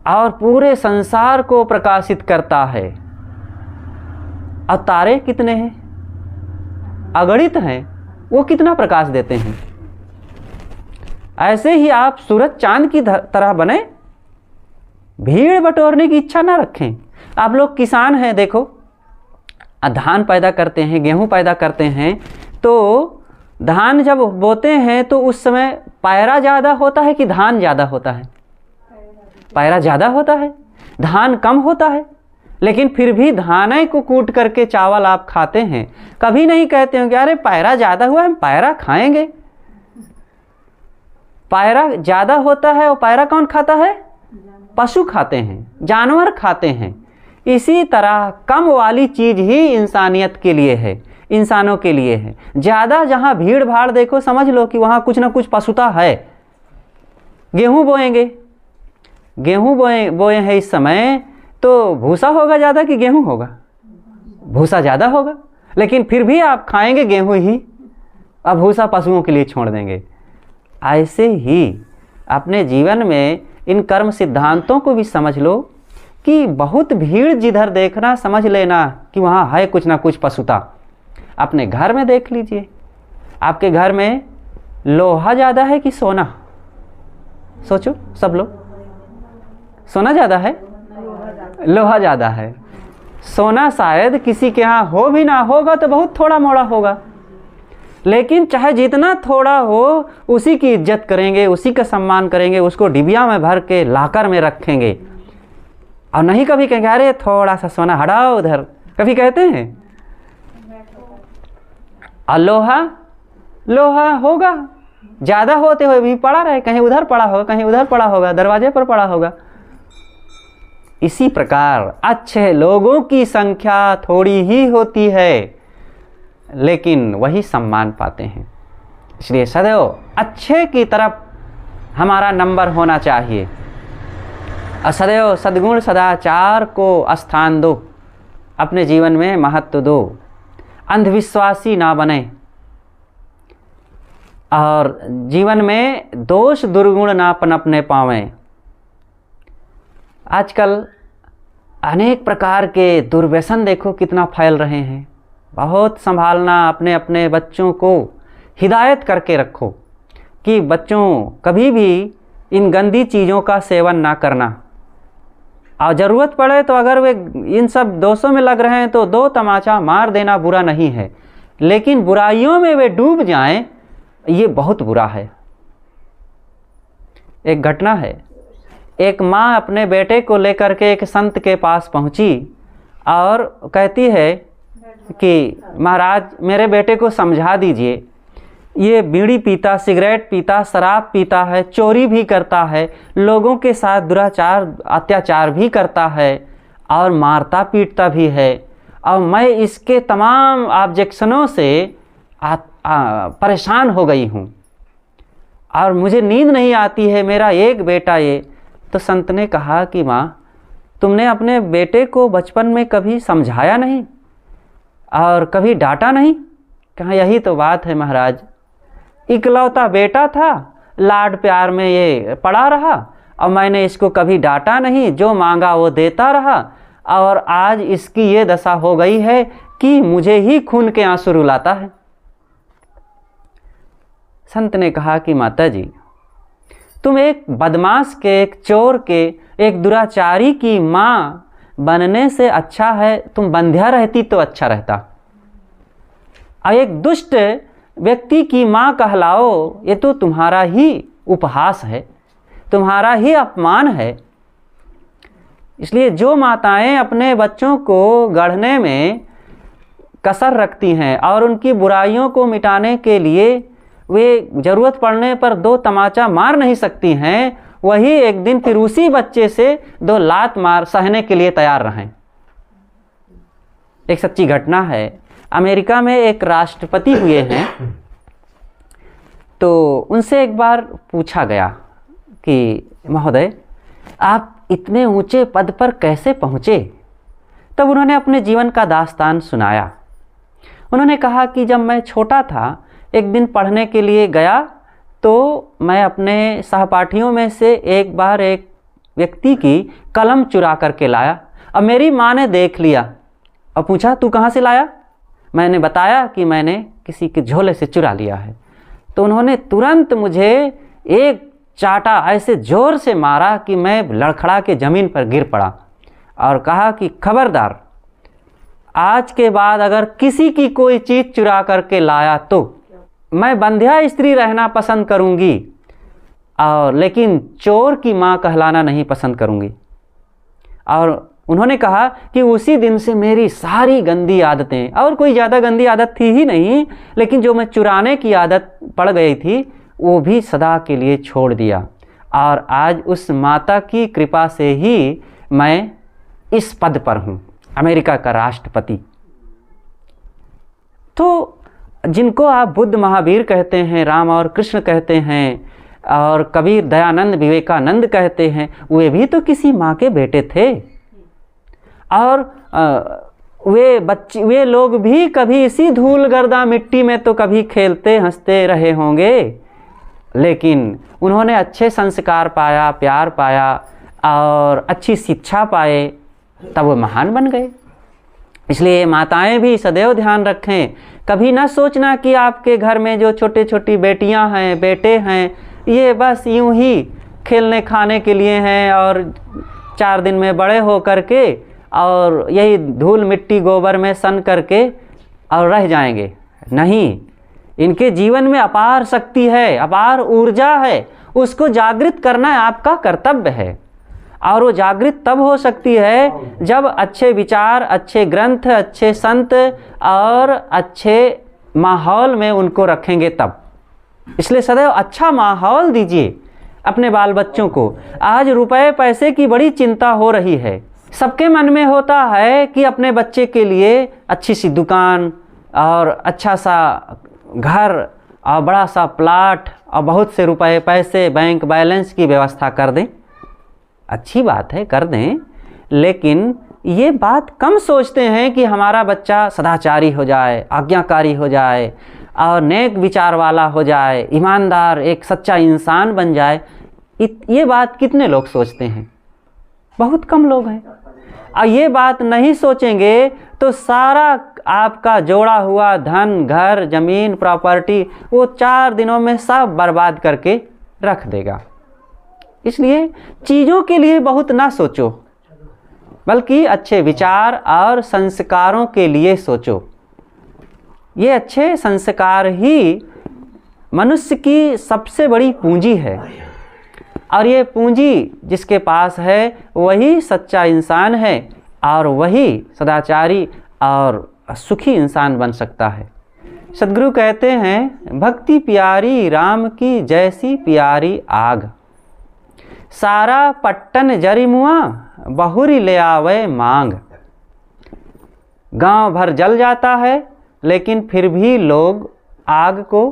Speaker 3: और पूरे संसार को प्रकाशित करता है, और तारे कितने हैं? अगणित हैं, वो कितना प्रकाश देते हैं। ऐसे ही आप सूरज चांद की तरह बने, भीड़ बटोरने की इच्छा ना रखें। आप लोग किसान हैं, देखो धान पैदा करते हैं, गेहूं पैदा करते हैं, तो धान जब बोते हैं तो उस समय पैरा ज़्यादा होता है कि धान ज़्यादा होता है? पैरा ज़्यादा होता है, धान कम होता है। लेकिन फिर भी धाने को कूट करके चावल आप खाते हैं, कभी नहीं कहते हो कि अरे पैरा ज़्यादा हुआ, हम पैरा खाएंगे। पैरा ज़्यादा होता है और पैरा कौन खाता है? पशु खाते हैं, जानवर खाते हैं। इसी तरह कम वाली चीज़ ही इंसानियत के लिए है, इंसानों के लिए है। ज़्यादा जहाँ भीड़ भाड़ देखो, समझ लो कि वहाँ कुछ ना कुछ पशुता है। गेहूँ बोएंगे, गेहूँ बोए हैं इस समय, तो भूसा होगा ज़्यादा कि गेहूँ होगा? भूसा ज़्यादा होगा, लेकिन फिर भी आप खाएंगे गेहूँ ही, अब भूसा पशुओं के लिए छोड़ देंगे। ऐसे ही अपने जीवन में इन कर्म सिद्धांतों को भी समझ लो कि बहुत भीड़ जिधर देखना, समझ लेना कि वहाँ है कुछ ना कुछ पशुता। अपने घर में देख लीजिए, आपके घर में लोहा ज़्यादा है कि सोना? सोचो सब लोग, सोना ज़्यादा है, लोहा ज़्यादा है। सोना शायद किसी के यहाँ हो भी ना, होगा तो बहुत थोड़ा मोड़ा होगा, लेकिन चाहे जितना थोड़ा हो उसी की इज्जत करेंगे, उसी का सम्मान करेंगे, उसको डिबिया में भर के लाकर में रखेंगे। और नहीं कभी कहेंगे अरे थोड़ा सा सोना हटाओ उधर, कभी कहते हैं? और लोहा, लोहा होगा ज़्यादा होते हुए भी पड़ा रहे, कहीं उधर पड़ा होगा, कहीं उधर पड़ा होगा, दरवाजे पर पड़ा होगा। इसी प्रकार अच्छे लोगों की संख्या थोड़ी ही होती है, लेकिन वही सम्मान पाते हैं। इसलिए सदैव अच्छे की तरफ हमारा नंबर होना चाहिए और सदैव सद्गुण सदाचार को स्थान दो, अपने जीवन में महत्व दो, अंधविश्वासी ना बने और जीवन में दोष दुर्गुण ना पनपने पावें। आजकल अनेक प्रकार के दुर्व्यसन देखो कितना फैल रहे हैं। बहुत संभालना, अपने अपने बच्चों को हिदायत करके रखो कि बच्चों कभी भी इन गंदी चीज़ों का सेवन ना करना, और ज़रूरत पड़े तो अगर वे इन सब दोषों में लग रहे हैं तो दो तमाचा मार देना बुरा नहीं है, लेकिन बुराइयों में वे डूब जाएं, ये बहुत बुरा है। एक घटना है, एक माँ अपने बेटे को लेकर के एक संत के पास पहुँची और कहती है कि महाराज मेरे बेटे को समझा दीजिए ये बीड़ी पीता, सिगरेट पीता, शराब पीता है, चोरी भी करता है, लोगों के साथ दुराचार अत्याचार भी करता है और मारता पीटता भी है। और मैं इसके तमाम ऑब्जेक्शनों से परेशान हो गई हूँ और मुझे नींद नहीं आती है, मेरा एक बेटा ये। तो संत ने कहा कि माँ, तुमने अपने बेटे को बचपन में कभी समझाया नहीं और कभी डांटा नहीं? कहा यही तो बात है महाराज, इकलौता बेटा था, लाड प्यार में ये पड़ा रहा और मैंने इसको कभी डांटा नहीं, जो मांगा वो देता रहा और आज इसकी ये दशा हो गई है कि मुझे ही खून के आंसू रुलाता है। संत ने कहा कि माता जी, तुम एक बदमाश के, एक चोर के, एक दुराचारी की माँ बनने से अच्छा है तुम बंध्या रहती तो अच्छा रहता। और एक दुष्ट व्यक्ति की माँ कहलाओ, ये तो तुम्हारा ही उपहास है, तुम्हारा ही अपमान है। इसलिए जो माताएं अपने बच्चों को गढ़ने में कसर रखती हैं और उनकी बुराइयों को मिटाने के लिए वे ज़रूरत पड़ने पर 2 तमाचा मार नहीं सकती हैं, वही एक दिन फिर उसी बच्चे से 2 लात मार सहने के लिए तैयार रहें। एक सच्ची घटना है, अमेरिका में एक राष्ट्रपति हुए हैं, तो उनसे एक बार पूछा गया कि महोदय आप इतने ऊंचे पद पर कैसे पहुँचे? तब उन्होंने अपने जीवन का दास्तान सुनाया। उन्होंने कहा कि जब मैं छोटा था, एक दिन पढ़ने के लिए गया तो मैं अपने सहपाठियों में से एक बार एक व्यक्ति की कलम चुरा करके लाया। अब मेरी माँ ने देख लिया और पूछा तू कहाँ से लाया? मैंने बताया कि मैंने किसी के झोले से चुरा लिया है। तो उन्होंने तुरंत मुझे एक चाटा ऐसे ज़ोर से मारा कि मैं लड़खड़ा के ज़मीन पर गिर पड़ा और कहा कि खबरदार, आज के बाद अगर किसी की कोई चीज़ चुरा करके लाया तो मैं बंध्या स्त्री रहना पसंद करूंगी और लेकिन चोर की माँ कहलाना नहीं पसंद करूंगी। और उन्होंने कहा कि उसी दिन से मेरी सारी गंदी आदतें, और कोई ज़्यादा गंदी आदत थी ही नहीं, लेकिन जो मैं चुराने की आदत पड़ गई थी वो भी सदा के लिए छोड़ दिया। और आज उस माता की कृपा से ही मैं इस पद पर हूँ, अमेरिका का राष्ट्रपति। तो जिनको आप बुद्ध महावीर कहते हैं, राम और कृष्ण कहते हैं और कबीर, दयानंद, विवेकानंद कहते हैं, वे भी तो किसी माँ के बेटे थे। और वे लोग भी कभी इसी धूल गर्दा मिट्टी में तो कभी खेलते हंसते रहे होंगे, लेकिन उन्होंने अच्छे संस्कार पाया, प्यार पाया और अच्छी शिक्षा पाए, तब वो महान बन गए। इसलिए माताएं भी सदैव ध्यान रखें, कभी ना सोचना कि आपके घर में जो छोटे छोटी बेटियां हैं, बेटे हैं, ये बस यूं ही खेलने खाने के लिए हैं और 4 दिन में बड़े हो करके और यही धूल मिट्टी गोबर में सन करके और रह जाएंगे। नहीं, इनके जीवन में अपार शक्ति है, अपार ऊर्जा है, उसको जागृत करना आपका कर्तव्य है। और वो जागृत तब हो सकती है जब अच्छे विचार, अच्छे ग्रंथ, अच्छे संत और अच्छे माहौल में उनको रखेंगे तब। इसलिए सदैव अच्छा माहौल दीजिए अपने बाल बच्चों को। आज रुपए पैसे की बड़ी चिंता हो रही है, सबके मन में होता है कि अपने बच्चे के लिए अच्छी सी दुकान और अच्छा सा घर और बड़ा सा प्लाट और बहुत से रुपए पैसे बैंक बैलेंस की व्यवस्था कर दें। अच्छी बात है, कर दें, लेकिन ये बात कम सोचते हैं कि हमारा बच्चा सदाचारी हो जाए, आज्ञाकारी हो जाए और नेक विचार वाला हो जाए, ईमानदार एक सच्चा इंसान बन जाए। ये बात कितने लोग सोचते हैं? बहुत कम लोग हैं। और ये बात नहीं सोचेंगे तो सारा आपका जोड़ा हुआ धन, घर, ज़मीन, प्रॉपर्टी वो 4 दिनों में सब बर्बाद करके रख देगा। इसलिए चीज़ों के लिए बहुत ना सोचो, बल्कि अच्छे विचार और संस्कारों के लिए सोचो। ये अच्छे संस्कार ही मनुष्य की सबसे बड़ी पूंजी है और ये पूंजी जिसके पास है वही सच्चा इंसान है और वही सदाचारी और सुखी इंसान बन सकता है। सदगुरु कहते हैं, भक्ति प्यारी राम की जैसी प्यारी आग, सारा पट्टन जरी मुआ बहुरी ले आवे मांग। गांव भर जल जाता है लेकिन फिर भी लोग आग को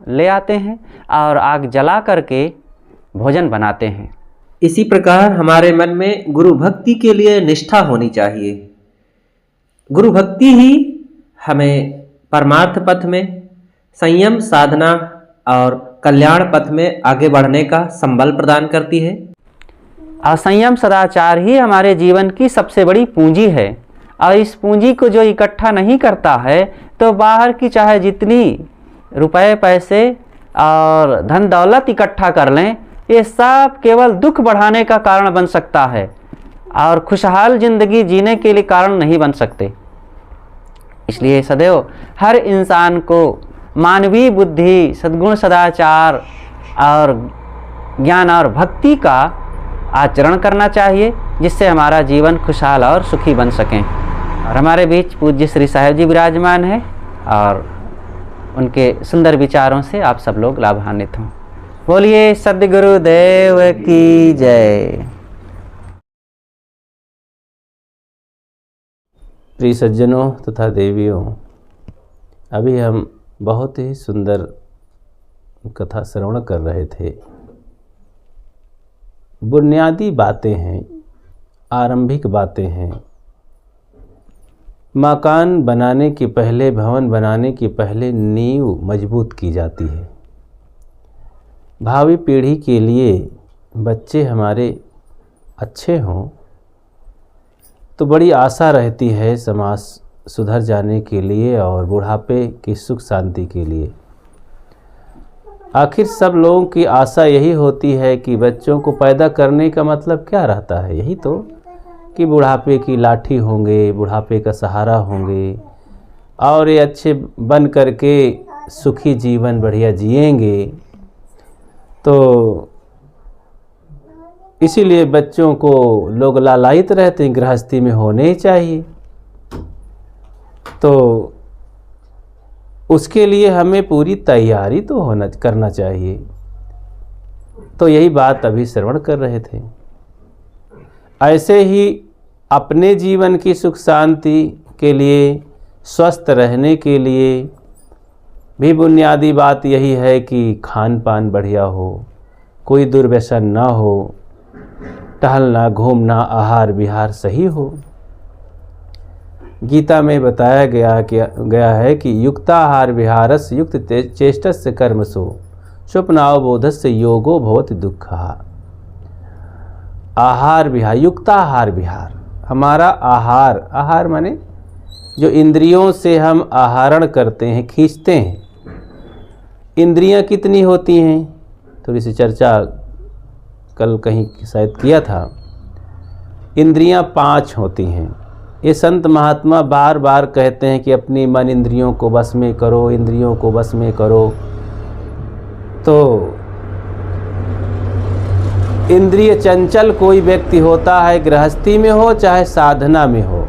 Speaker 3: ले आते हैं और आग जला करके भोजन बनाते हैं।
Speaker 4: इसी प्रकार हमारे मन में गुरु भक्ति के लिए निष्ठा होनी चाहिए। गुरु भक्ति ही हमें परमार्थ पथ में, संयम साधना और कल्याण पथ में आगे बढ़ने का संबल प्रदान करती है।
Speaker 3: और संयम सदाचार ही हमारे जीवन की सबसे बड़ी पूंजी है। और इस पूंजी को जो इकट्ठा नहीं करता है तो बाहर की चाहे जितनी रुपए पैसे और धन दौलत इकट्ठा कर लें, ये सब केवल दुख बढ़ाने का कारण बन सकता है और खुशहाल जिंदगी जीने के लिए कारण नहीं बन सकते। इसलिए सदैव हर इंसान को मानवीय बुद्धि, सद्गुण, सदाचार और ज्ञान और भक्ति का आचरण करना चाहिए, जिससे हमारा जीवन खुशहाल और सुखी बन सकें। और हमारे बीच पूज्य श्री साहेब जी विराजमान है और उनके सुंदर विचारों से आप सब लोग लाभान्वित हों। बोलिए सद्गुरु देव की जय।
Speaker 1: प्रिय सज्जनों तथा देवियों, अभी हम बहुत ही सुंदर कथा श्रवण कर रहे थे। बुनियादी बातें हैं, आरंभिक बातें हैं। मकान बनाने के पहले, भवन बनाने के पहले नींव मजबूत की जाती है। भावी पीढ़ी के लिए बच्चे हमारे अच्छे हों तो बड़ी आशा रहती है समाज सुधर जाने के लिए और बुढ़ापे की सुख शांति के लिए। आखिर सब लोगों की आशा यही होती है कि बच्चों को पैदा करने का मतलब क्या रहता है, यही तो कि बुढ़ापे की लाठी होंगे, बुढ़ापे का सहारा होंगे और ये अच्छे बन करके सुखी जीवन बढ़िया जिएंगे। तो इसीलिए बच्चों को लोग लालायित रहते हैं, गृहस्थी में होने ही चाहिए। तो उसके लिए हमें पूरी तैयारी तो करना चाहिए। तो यही बात अभी श्रवण कर रहे थे। ऐसे ही अपने जीवन की सुख शांति के लिए, स्वस्थ रहने के लिए भी बुनियादी बात यही है कि खान पान बढ़िया हो, कोई दुर्व्यसन ना हो, टहलना घूमना आहार विहार सही हो। गीता में बताया गया है कि युक्ताहार विहारस युक्त चेष्टस्य कर्मसु स्वप्नावबोधस्य योगो भवति दुःखः। आहार विहार, युक्ताहार विहार, हमारा आहार माने जो इंद्रियों से हम आहरण करते हैं, खींचते हैं। इंद्रियां कितनी होती हैं, थोड़ी सी चर्चा कल कहीं शायद किया था। इंद्रियां 5 होती हैं। ये संत महात्मा बार बार कहते हैं कि अपनी मन इंद्रियों को बस में करो, इंद्रियों को बस में करो। तो इंद्रिय चंचल कोई व्यक्ति होता है, गृहस्थी में हो चाहे साधना में हो,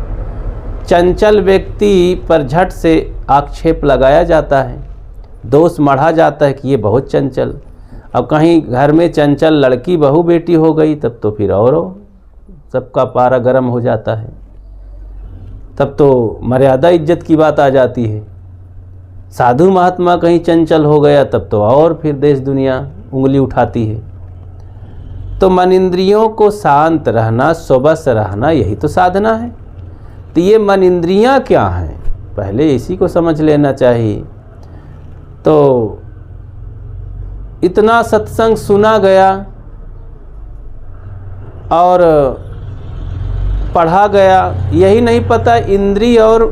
Speaker 1: चंचल व्यक्ति पर झट से आक्षेप लगाया जाता है, दोष मढ़ा जाता है कि ये बहुत चंचल। अब कहीं घर में चंचल लड़की बहू बेटी हो गई तब तो फिर और सबका पारा गर्म हो जाता है, तब तो मर्यादा इज्जत की बात आ जाती है। साधु महात्मा कहीं चंचल हो गया तब तो और फिर देश दुनिया उंगली उठाती है। तो मन इंद्रियों को शांत रहना, स्वबस रहना, यही तो साधना है। तो ये मन इंद्रियां क्या हैं, पहले इसी को समझ लेना चाहिए। तो इतना सत्संग सुना गया और पढ़ा गया, यही नहीं पता इंद्रिय और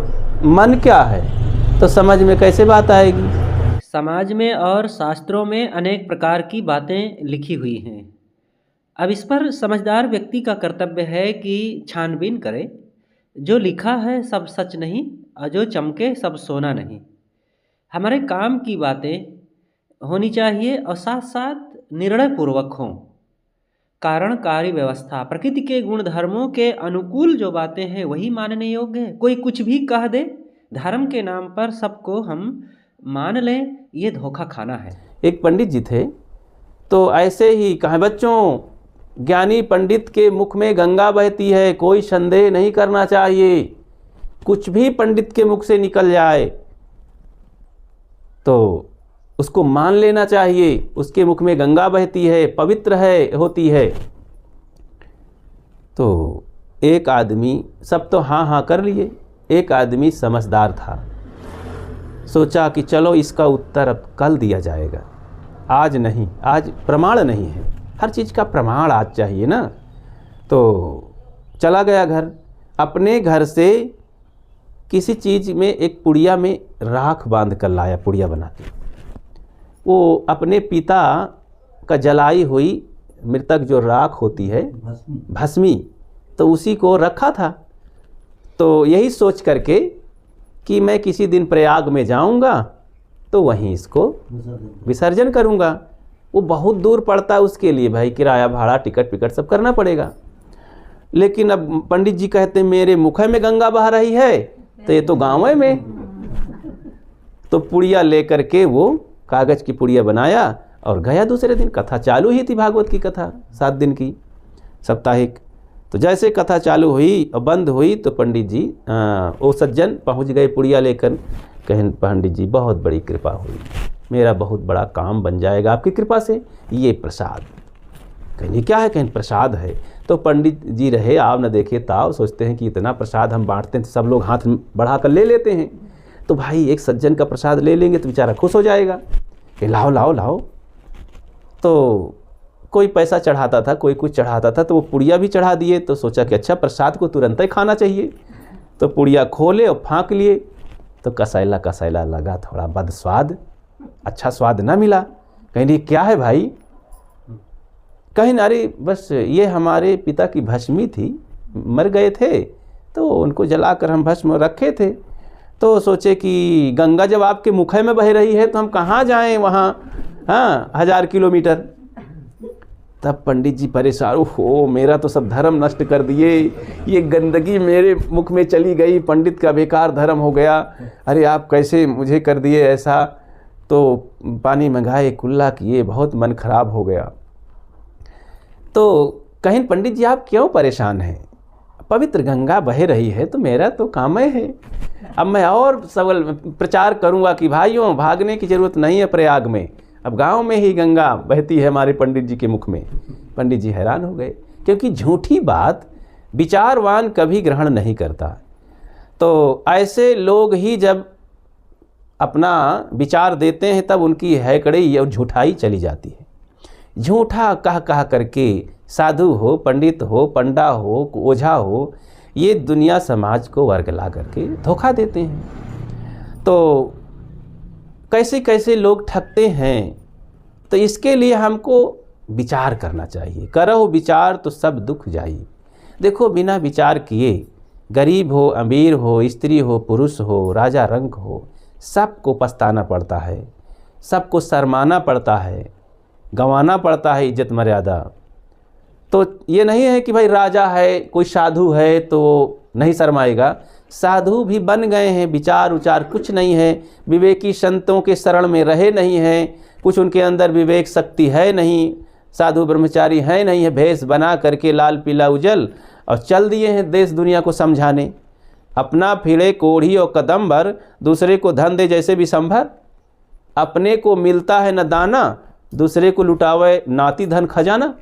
Speaker 1: मन क्या है, तो समझ में कैसे बात आएगी।
Speaker 4: समाज में और शास्त्रों में अनेक प्रकार की बातें लिखी हुई हैं। अब इस पर समझदार व्यक्ति का कर्तव्य है कि छानबीन करे। जो लिखा है सब सच नहीं और जो चमके सब सोना नहीं। हमारे काम की बातें होनी चाहिए और साथ साथ निर्णय पूर्वक हों। कारण कार्य व्यवस्था, प्रकृति के गुण धर्मों के अनुकूल जो बातें हैं वही मानने योग्य है। कोई कुछ भी कह दे, धर्म के नाम पर सबको हम मान लें ये धोखा खाना है।
Speaker 1: एक पंडित जी थे, तो ऐसे ही कहा, बच्चों ज्ञानी पंडित के मुख में गंगा बहती है, कोई संदेह नहीं करना चाहिए। कुछ भी पंडित के मुख से निकल जाए तो उसको मान लेना चाहिए, उसके मुख में गंगा बहती है, पवित्र है होती है। तो एक आदमी, सब तो हाँ हाँ कर लिए, एक आदमी समझदार था, सोचा कि चलो इसका उत्तर अब कल दिया जाएगा, आज नहीं, आज प्रमाण नहीं है, हर चीज़ का प्रमाण आज चाहिए ना। तो चला गया घर, अपने घर से किसी चीज़ में एक पुड़िया में राख बांध कर लाया, पुड़िया बना के। वो अपने पिता का जलाई हुई मृतक जो राख होती है, भस्मी, तो उसी को रखा था। तो यही सोच करके कि मैं किसी दिन प्रयाग में जाऊंगा तो वहीं इसको विसर्जन करूंगा। वो बहुत दूर पड़ता है, उसके लिए भाई किराया भाड़ा टिकट पिकट सब करना पड़ेगा। लेकिन अब पंडित जी कहते हैं मेरे मुख में गंगा बह रही है, तो ये तो गाँव में। तो पुड़िया लेकर के वो कागज़ की पुड़िया बनाया और गया दूसरे दिन। कथा चालू ही थी, भागवत की कथा 7 दिन की साप्ताहिक। तो जैसे कथा चालू हुई और बंद हुई तो पंडित जी वो सज्जन पहुंच गए पुड़िया लेकर। कहें पंडित जी बहुत बड़ी कृपा हुई, मेरा बहुत बड़ा काम बन जाएगा आपकी कृपा से, ये प्रसाद। कहें क्या है? कहें प्रसाद है। तो पंडित जी रहे आप न देखे ताव, सोचते हैं कि इतना प्रसाद हम बांटते हैं तो सब लोग हाथ बढ़ा कर ले लेते हैं, तो भाई एक सज्जन का प्रसाद ले लेंगे तो बेचारा खुश हो जाएगा कि लाओ लाओ लाओ। तो कोई पैसा चढ़ाता था, कोई कुछ चढ़ाता था, तो वो पुड़िया भी चढ़ा दिए। तो सोचा कि अच्छा प्रसाद को तुरंत ही खाना चाहिए, तो पुड़िया खोले और फाँक लिए। तो कसैला कसैला लगा, थोड़ा बदस्वाद, अच्छा स्वाद ना मिला। कहीं ये क्या है भाई? कहीं अरे बस ये हमारे पिता की भस्मी थी, मर गए थे तो उनको जलाकर हम भस्म रखे थे। तो सोचे कि गंगा जब आपके मुखे में बह रही है तो हम कहाँ जाएं वहाँ, हाँ 1000 किलोमीटर। तब पंडित जी परेशान, हो मेरा तो सब धर्म नष्ट कर दिए, ये गंदगी मेरे मुख में चली गई, पंडित का बेकार धर्म हो गया, अरे आप कैसे मुझे कर दिए ऐसा। तो पानी मंगाए, कुल्ला किए, बहुत मन खराब हो गया। तो कहीं पंडित जी आप क्यों परेशान हैं? पवित्र गंगा बह रही है तो मेरा तो काम है। अब मैं और सबल प्रचार करूंगा कि भाइयों भागने की ज़रूरत नहीं है प्रयाग में, अब गांव में ही गंगा बहती है हमारे पंडित जी के मुख में। पंडित जी हैरान हो गए, क्योंकि झूठी बात विचारवान कभी ग्रहण नहीं करता। तो ऐसे लोग ही जब अपना विचार देते हैं तब उनकी हैकड़ी और झूठाई चली जाती है। झूठा कह करके साधु हो, पंडित हो, पंडा हो, ओझा हो, ये दुनिया समाज को वर्गला करके धोखा देते हैं। तो कैसे कैसे लोग ठगते हैं, तो इसके लिए हमको विचार करना चाहिए। करो विचार तो सब दुख जाई। देखो बिना विचार किए गरीब हो, अमीर हो, स्त्री हो, पुरुष हो, राजा रंक हो, सबको पछताना पड़ता है, सबको शर्माना पड़ता है, गंवाना पड़ता है इज्जत मर्यादा। तो ये नहीं है कि भाई राजा है, कोई साधु है तो नहीं शर्माएगा। साधु भी बन गए हैं, विचार उचार कुछ नहीं है, विवेकी संतों के शरण में रहे नहीं हैं, कुछ उनके अंदर विवेक शक्ति है नहीं, साधु ब्रह्मचारी है नहीं है, भेष बना करके लाल पीला उजल और चल दिए हैं देश दुनिया को समझाने। अपना फिरे कोढ़ी और कदम भर, दूसरे को धन दे जैसे भी संभर। अपने को मिलता है न दाना, दूसरे को लुटावे नाती धन खजाना।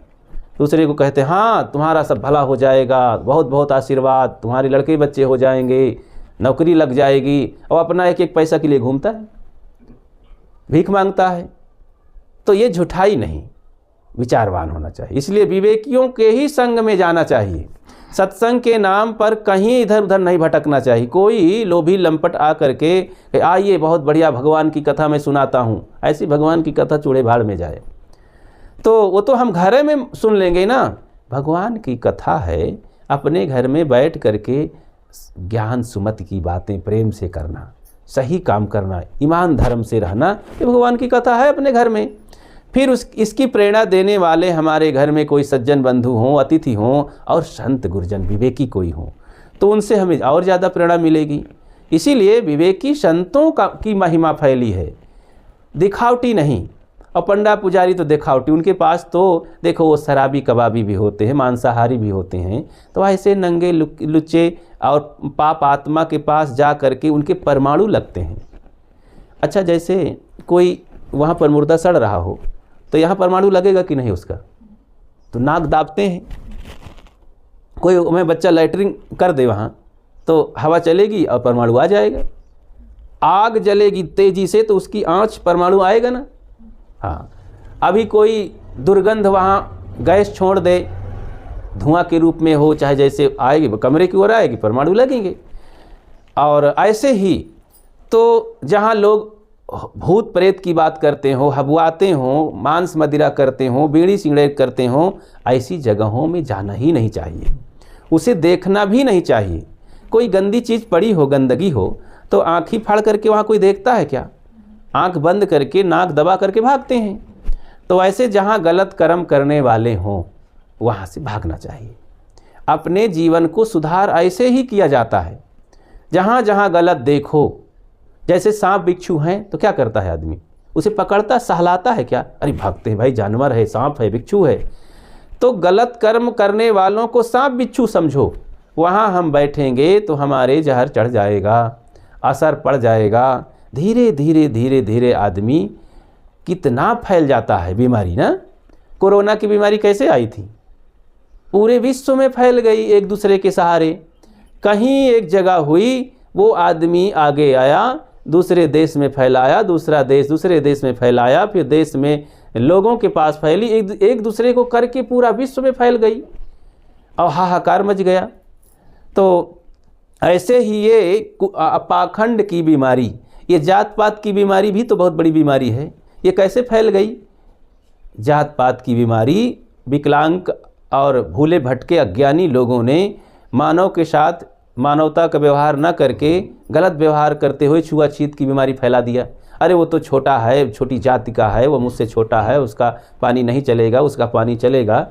Speaker 1: दूसरे को कहते हाँ तुम्हारा सब भला हो जाएगा, बहुत बहुत आशीर्वाद, तुम्हारे लड़के बच्चे हो जाएंगे, नौकरी लग जाएगी, और अपना एक एक पैसा के लिए घूमता है, भीख मांगता है। तो ये झूठाई नहीं, विचारवान होना चाहिए। इसलिए विवेकियों के ही संग में जाना चाहिए। सत्संग के नाम पर कहीं इधर उधर नहीं भटकना चाहिए। कोई लोभी लंपट आ करके आइए बहुत बढ़िया भगवान की कथा मैं सुनाता हूँ, ऐसी भगवान की कथा चूड़े भाड़ में जाए तो वो तो हम घर में सुन लेंगे ना। भगवान की कथा है, अपने घर में बैठ करके ज्ञान सुमति की बातें प्रेम से करना, सही काम करना, ईमान धर्म से रहना, ये भगवान की कथा है अपने घर में। फिर इसकी प्रेरणा देने वाले हमारे घर में कोई सज्जन बंधु हों, अतिथि हों और संत गुरुजन विवेकी कोई हों, तो उनसे हमें और ज़्यादा प्रेरणा मिलेगी इसीलिए विवेकी संतों की महिमा फैली है, दिखावटी नहीं। और पंडा पुजारी तो दिखावटी, उनके पास तो देखो वो शराबी कबाबी भी होते हैं, मांसाहारी भी होते हैं, तो ऐसे नंगे लुच्चे और पाप आत्मा के पास जा करके उनके परमाणु लगते हैं। अच्छा, जैसे कोई वहाँ पर मुर्दा सड़ रहा हो तो यहाँ परमाणु लगेगा कि नहीं उसका? तो नाक दाबते हैं। कोई मैं बच्चा लैटरिन कर दे वहाँ तो हवा चलेगी और परमाणु आ जाएगा। आग जलेगी तेजी से तो उसकी आँच परमाणु आएगा ना। हाँ, अभी कोई दुर्गंध वहाँ गैस छोड़ दे, धुआं के रूप में हो, चाहे जैसे आएगी कमरे की ओर आएगी, परमाणु लगेंगे। और ऐसे ही तो जहाँ लोग भूत प्रेत की बात करते हो, हबुआते हो, मांस मदिरा करते हो, बीड़ी सिगरेट करते हो, ऐसी जगहों में जाना ही नहीं चाहिए, उसे देखना भी नहीं चाहिए। कोई गंदी चीज़ पड़ी हो, गंदगी हो, तो आँख ही फाड़ करके वहाँ कोई देखता है क्या? आँख बंद करके नाक दबा करके भागते हैं। तो ऐसे जहाँ गलत कर्म करने वाले हों वहाँ से भागना चाहिए। अपने जीवन को सुधार ऐसे ही किया जाता है, जहाँ जहाँ गलत देखो। जैसे सांप बिच्छू हैं तो क्या करता है आदमी? उसे पकड़ता सहलाता है क्या? अरे भागते हैं भाई, जानवर है, सांप है, बिच्छू है। तो गलत कर्म करने वालों को सांप बिच्छू समझो, वहाँ हम बैठेंगे तो हमारे जहर चढ़ जाएगा, असर पड़ जाएगा। धीरे धीरे धीरे धीरे आदमी कितना फैल जाता है बीमारी ना। कोरोना की बीमारी कैसे आई थी? पूरे विश्व में फैल गई एक दूसरे के सहारे। कहीं एक जगह हुई, वो आदमी आगे आया, दूसरे देश में फैलाया, दूसरा देश दूसरे देश में फैलाया, फिर देश में लोगों के पास फैली, एक दूसरे को करके पूरा विश्व में फैल गई और हाहाकार मच गया। तो ऐसे ही ये पाखंड की बीमारी, ये जात पात की बीमारी भी तो बहुत बड़ी बीमारी है। ये कैसे फैल गई? जात पात की बीमारी विकलांग और भूले भटके अज्ञानी लोगों ने मानव के साथ मानवता का व्यवहार न करके गलत व्यवहार करते हुए छुआछूत की बीमारी फैला दिया। अरे वो तो छोटा है, छोटी जाति का है, वो मुझसे छोटा है, उसका पानी नहीं चलेगा, उसका पानी चलेगा।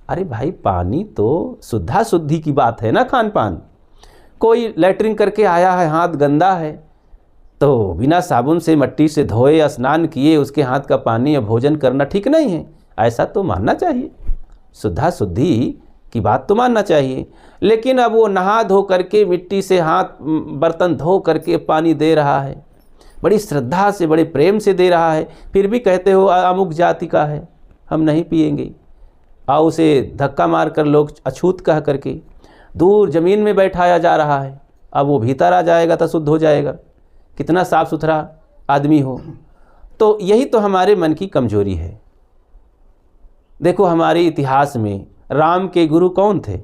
Speaker 1: अरे भाई, पानी तो शुद्धा शुद्धि की बात है ना। खान पान, कोई लैट्रिन करके आया है, हाथ गंदा है, तो बिना साबुन से मट्टी से धोए, स्नान किए, उसके हाथ का पानी या भोजन करना ठीक नहीं है। ऐसा तो मानना चाहिए, शुद्धा शुद्धि की बात तो मानना चाहिए। लेकिन अब वो नहा धो करके मिट्टी से हाथ बर्तन धो करके पानी दे रहा है, बड़ी श्रद्धा से, बड़े प्रेम से दे रहा है, फिर भी कहते हो अमुक जाति का है, हम नहीं पिएंगे। और उसे धक्का मार कर लोग अछूत कह करके दूर ज़मीन में बैठाया जा रहा है। अब वो भीतर आ जाएगा तो शुद्ध हो जाएगा, कितना साफ़ सुथरा आदमी हो। तो यही तो हमारे मन की कमजोरी है। देखो, हमारे इतिहास में राम के गुरु कौन थे?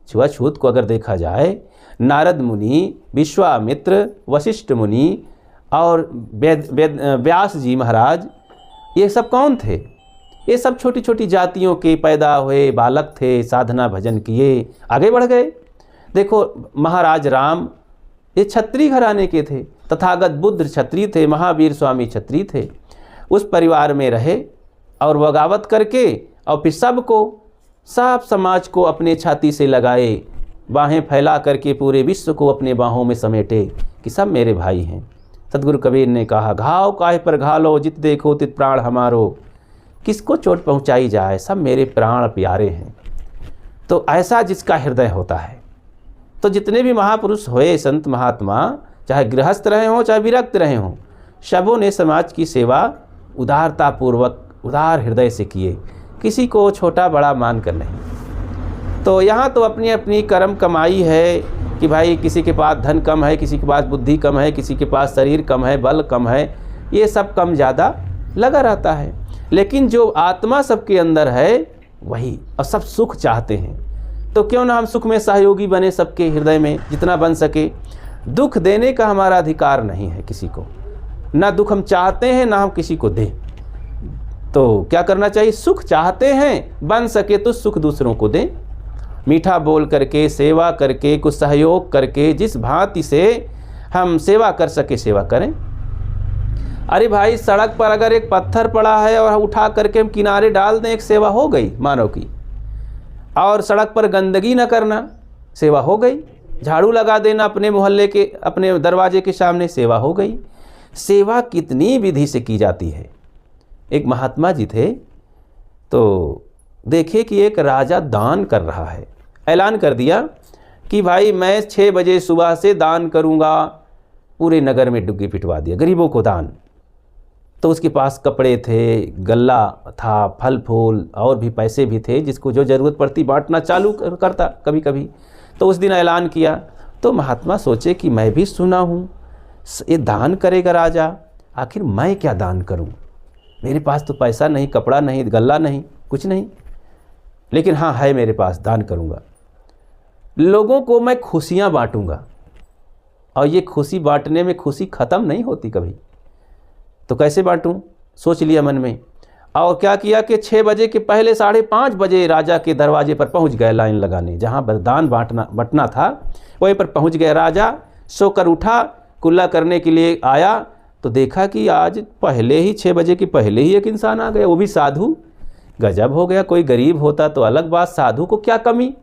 Speaker 1: छुआछूत को अगर देखा जाए, नारद मुनि, विश्वामित्र, वशिष्ठ मुनि और व्यास जी महाराज, ये सब कौन थे? ये सब छोटी छोटी जातियों के पैदा हुए बालक थे, साधना भजन किए, आगे बढ़ गए। देखो, महाराज राम ये क्षत्रिय घराने के थे, तथागत बुद्ध क्षत्रिय थे, महावीर स्वामी क्षत्रिय थे। उस परिवार में रहे और बगावत करके और फिर सब समाज को अपने छाती से लगाए, बाहें फैला करके पूरे विश्व को अपने बाहों में समेटे कि सब मेरे भाई हैं। सतगुरु कबीर ने कहा, घाव काहे पर घालो, जित देखो तित प्राण हमारो। किसको चोट पहुंचाई जाए, सब मेरे प्राण प्यारे हैं। तो ऐसा जिसका हृदय होता है। तो जितने भी महापुरुष हुए, संत महात्मा, चाहे गृहस्थ रहे हों चाहे विरक्त रहे हों, सबों ने समाज की सेवा उदारतापूर्वक, उदार हृदय से किए, किसी को छोटा बड़ा मान कर नहीं। तो यहाँ तो अपनी अपनी कर्म कमाई है कि भाई किसी के पास धन कम है, किसी के पास बुद्धि कम है, किसी के पास शरीर कम है, बल कम है, ये सब कम ज़्यादा लगा रहता है। लेकिन जो आत्मा सबके अंदर है वही, और सब सुख चाहते हैं। तो क्यों ना हम सुख में सहयोगी बने, सबके हृदय में जितना बन सके। दुख देने का हमारा अधिकार नहीं है किसी को, ना दुख हम चाहते हैं ना हम किसी को दें। तो क्या करना चाहिए? सुख चाहते हैं, बन सके तो सुख दूसरों को दें, मीठा बोल करके, सेवा करके, कुछ सहयोग करके, जिस भांति से हम सेवा कर सके सेवा करें। अरे भाई, सड़क पर अगर एक पत्थर पड़ा है और उठा करके हम किनारे डाल दें, एक सेवा हो गई मानव की। और सड़क पर गंदगी न करना, सेवा हो गई। झाड़ू लगा देना अपने मोहल्ले के, अपने दरवाजे के सामने, सेवा हो गई। सेवा कितनी विधि से की जाती है। एक महात्मा जी थे, तो देखे कि एक राजा दान कर रहा है। ऐलान कर दिया कि भाई मैं 6 बजे सुबह से दान करूँगा। पूरे नगर में डुग्गी पिटवा दिया, गरीबों को दान। तो उसके पास कपड़े थे, गल्ला था, फल फूल और भी पैसे भी थे, जिसको जो ज़रूरत पड़ती बांटना चालू करता कभी कभी। तो उस दिन ऐलान किया। तो महात्मा सोचे कि मैं भी सुना हूँ ये दान करेगा राजा, आखिर मैं क्या दान करूँ, मेरे पास तो पैसा नहीं, कपड़ा नहीं, गल्ला नहीं, कुछ नहीं, लेकिन हाँ है मेरे पास, दान करूँगा। लोगों को मैं खुशियाँ बांटूँगा, और ये खुशी बांटने में खुशी ख़त्म नहीं होती कभी। तो कैसे बांटूं, सोच लिया मन में। और क्या किया कि 6 बजे के पहले 5:30 बजे राजा के दरवाजे पर पहुंच गए लाइन लगाने, जहां बरदान बंटना था वहीं पर पहुंच गए। राजा सोकर उठा, कुल्ला करने के लिए आया, तो देखा कि आज पहले ही 6 बजे के पहले ही एक इंसान आ गया, वो भी साधु। गजब हो गया। कोई गरीब होता तो अलग बात, साधु को क्या कमी।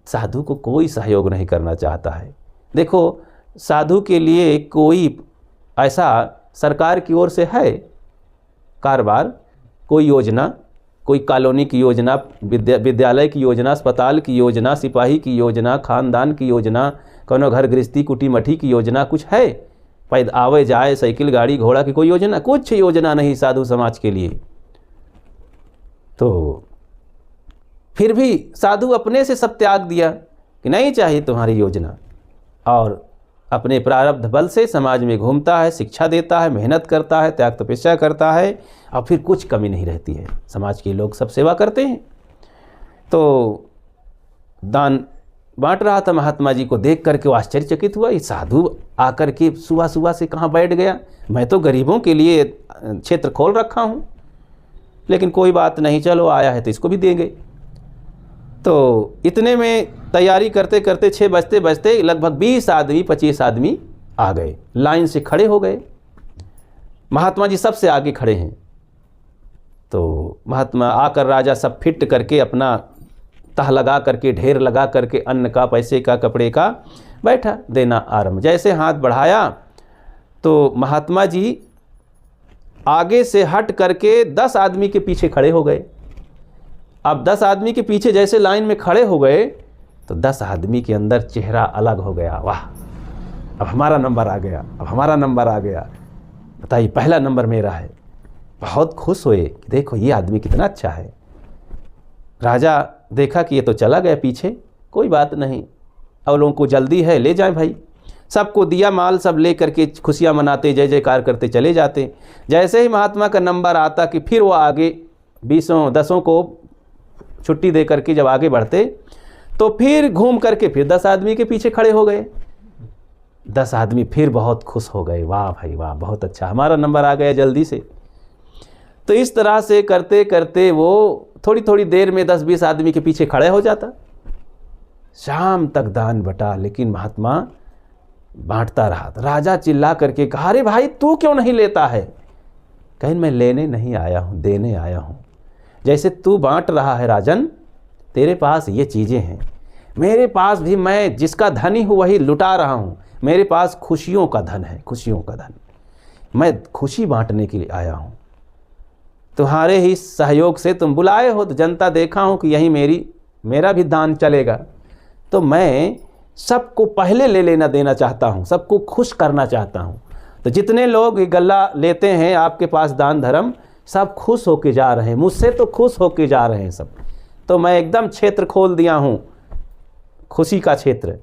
Speaker 1: साधु को कोई सहयोग नहीं करना चाहता है। देखो, साधु के लिए कोई ऐसा सरकार की ओर से है कारोबार, कोई योजना, कोई कॉलोनी की योजना, विद्यालय की योजना, अस्पताल की योजना, सिपाही की योजना, खानदान की योजना, कोनो घर गृहस्थी कुटी मठी की योजना कुछ है? पैद आवे जाए साइकिल गाड़ी घोड़ा की कोई योजना? कुछ योजना नहीं साधु समाज के लिए। तो फिर भी साधु अपने से सब त्याग दिया कि नहीं चाहिए तुम्हारी योजना, और अपने प्रारब्ध बल से समाज में घूमता है, शिक्षा देता है, मेहनत करता है, त्याग तपस्या करता है, और फिर कुछ कमी नहीं रहती है। समाज के लोग सब सेवा करते हैं। तो दान बांट रहा था, महात्मा जी को देख करके वो आश्चर्यचकित हुआ। ये साधु आकर के सुबह सुबह से कहाँ बैठ गया? मैं तो गरीबों के लिए क्षेत्र खोल रखा हूँ, लेकिन कोई बात नहीं, चलो आया है तो इसको भी देंगे। तो इतने में तैयारी करते करते 6 बजते बजते लगभग 20 आदमी 25 आदमी आ गए, लाइन से खड़े हो गए। महात्मा जी सबसे आगे खड़े हैं। तो महात्मा आकर राजा सब फिट करके अपना तह लगा करके, ढेर लगा करके, अन्न का, पैसे का, कपड़े का, बैठा देना आरंभ। जैसे हाथ बढ़ाया तो महात्मा जी आगे से हट करके 10 आदमी के पीछे खड़े हो गए। अब 10 आदमी के पीछे जैसे लाइन में खड़े हो गए तो 10 आदमी के अंदर चेहरा अलग हो गया। वाह, अब हमारा नंबर आ गया, अब हमारा नंबर आ गया, बताइए पहला नंबर मेरा है। बहुत खुश हुए कि देखो ये आदमी कितना अच्छा है। राजा देखा कि ये तो चला गया पीछे, कोई बात नहीं, और लोगों को जल्दी है, ले जाएं भाई। सबको दिया माल, सब ले करके खुशियाँ मनाते, जय जयकार करते चले जाते। जैसे ही महात्मा का नंबर आता कि फिर वो आगे 10 को छुट्टी दे करके जब आगे बढ़ते तो फिर घूम करके फिर 10 आदमी के पीछे खड़े हो गए। 10 आदमी फिर बहुत खुश हो गए, वाह भाई वाह, बहुत अच्छा, हमारा नंबर आ गया जल्दी से। तो इस तरह से करते करते वो थोड़ी थोड़ी देर में 10-20 आदमी के पीछे खड़े हो जाता। शाम तक दान बटा, लेकिन महात्मा बांटता रहा। राजा चिल्ला करके कहा, अरे भाई तू क्यों नहीं लेता है? कहीं मैं लेने नहीं आया हूँ, देने आया हूँ। जैसे तू बांट रहा है राजन, तेरे पास ये चीज़ें हैं, मेरे पास भी मैं जिसका धनी हूँ वही लुटा रहा हूँ। मेरे पास खुशियों का धन है, खुशियों का धन, मैं खुशी बांटने के लिए आया हूँ। तुम्हारे ही सहयोग से तुम बुलाए हो तो जनता देखा हूँ कि यही मेरा भी दान चलेगा, तो मैं सबको पहले ले लेना देना चाहता हूँ, सबको खुश करना चाहता हूँ। तो जितने लोग गल्ला लेते हैं आपके पास दान धर्म, सब खुश होके जा रहे हैं, मुझसे तो खुश होके जा रहे हैं सब। तो मैं एकदम क्षेत्र खोल दिया हूँ, खुशी का क्षेत्र।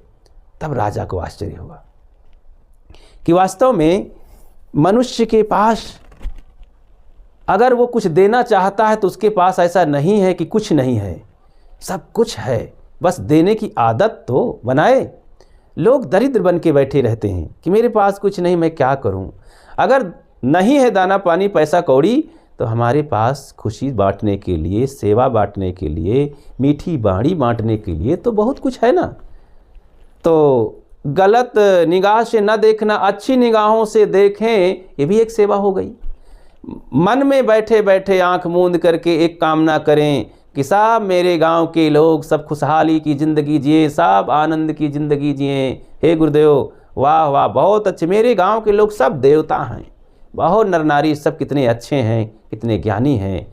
Speaker 1: तब राजा को आश्चर्य हुआ कि वास्तव में मनुष्य के पास अगर वो कुछ देना चाहता है तो उसके पास ऐसा नहीं है कि कुछ नहीं है, सब कुछ है, बस देने की आदत तो बनाए। लोग दरिद्र बन के बैठे रहते हैं कि मेरे पास कुछ नहीं, मैं क्या करूं। अगर नहीं है दाना पानी पैसा कौड़ी, तो हमारे पास खुशी बांटने के लिए, सेवा बांटने के लिए, मीठी बाणी बांटने के लिए तो बहुत कुछ है ना। तो गलत निगाह से न देखना, अच्छी निगाहों से देखें, ये भी एक सेवा हो गई। मन में बैठे बैठे आंख मूंद करके एक कामना करें कि सब मेरे गांव के लोग सब खुशहाली की ज़िंदगी जिए, सब आनंद की ज़िंदगी जिए। हे गुरुदेव, वाह वाह, बहुत अच्छे, मेरे गांव के लोग सब देवता हैं, बहुत नर नारी सब कितने अच्छे हैं, कितने ज्ञानी हैं।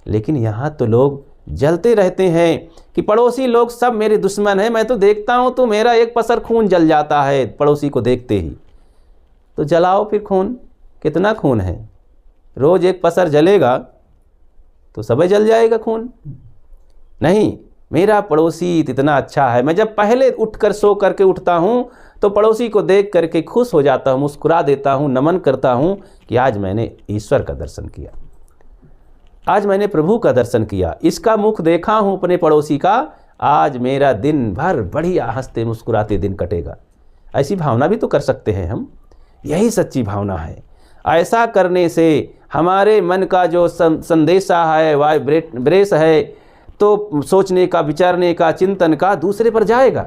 Speaker 1: लेकिन यहाँ तो लोग जलते रहते हैं कि पड़ोसी लोग सब मेरे दुश्मन हैं। मैं तो देखता हूँ तो मेरा एक पसर खून जल जाता है पड़ोसी को देखते ही। तो जलाओ फिर खून, कितना खून है, रोज़ एक पसर जलेगा तो सब जल जाएगा खून। नहीं, मेरा पड़ोसी इतना अच्छा है। मैं जब पहले उठकर सो करके उठता हूँ तो पड़ोसी को देख करके खुश हो जाता हूँ, मुस्कुरा देता हूँ, नमन करता हूँ कि आज मैंने ईश्वर का दर्शन किया, आज मैंने प्रभु का दर्शन किया, इसका मुख देखा हूँ अपने पड़ोसी का, आज मेरा दिन भर बढ़िया हंसते मुस्कुराते दिन कटेगा। ऐसी भावना भी तो कर सकते हैं हम, यही सच्ची भावना है। ऐसा करने से हमारे मन का जो संदेशा है, वाइब्रेस है, तो सोचने का, विचारने का, चिंतन का दूसरे पर जाएगा।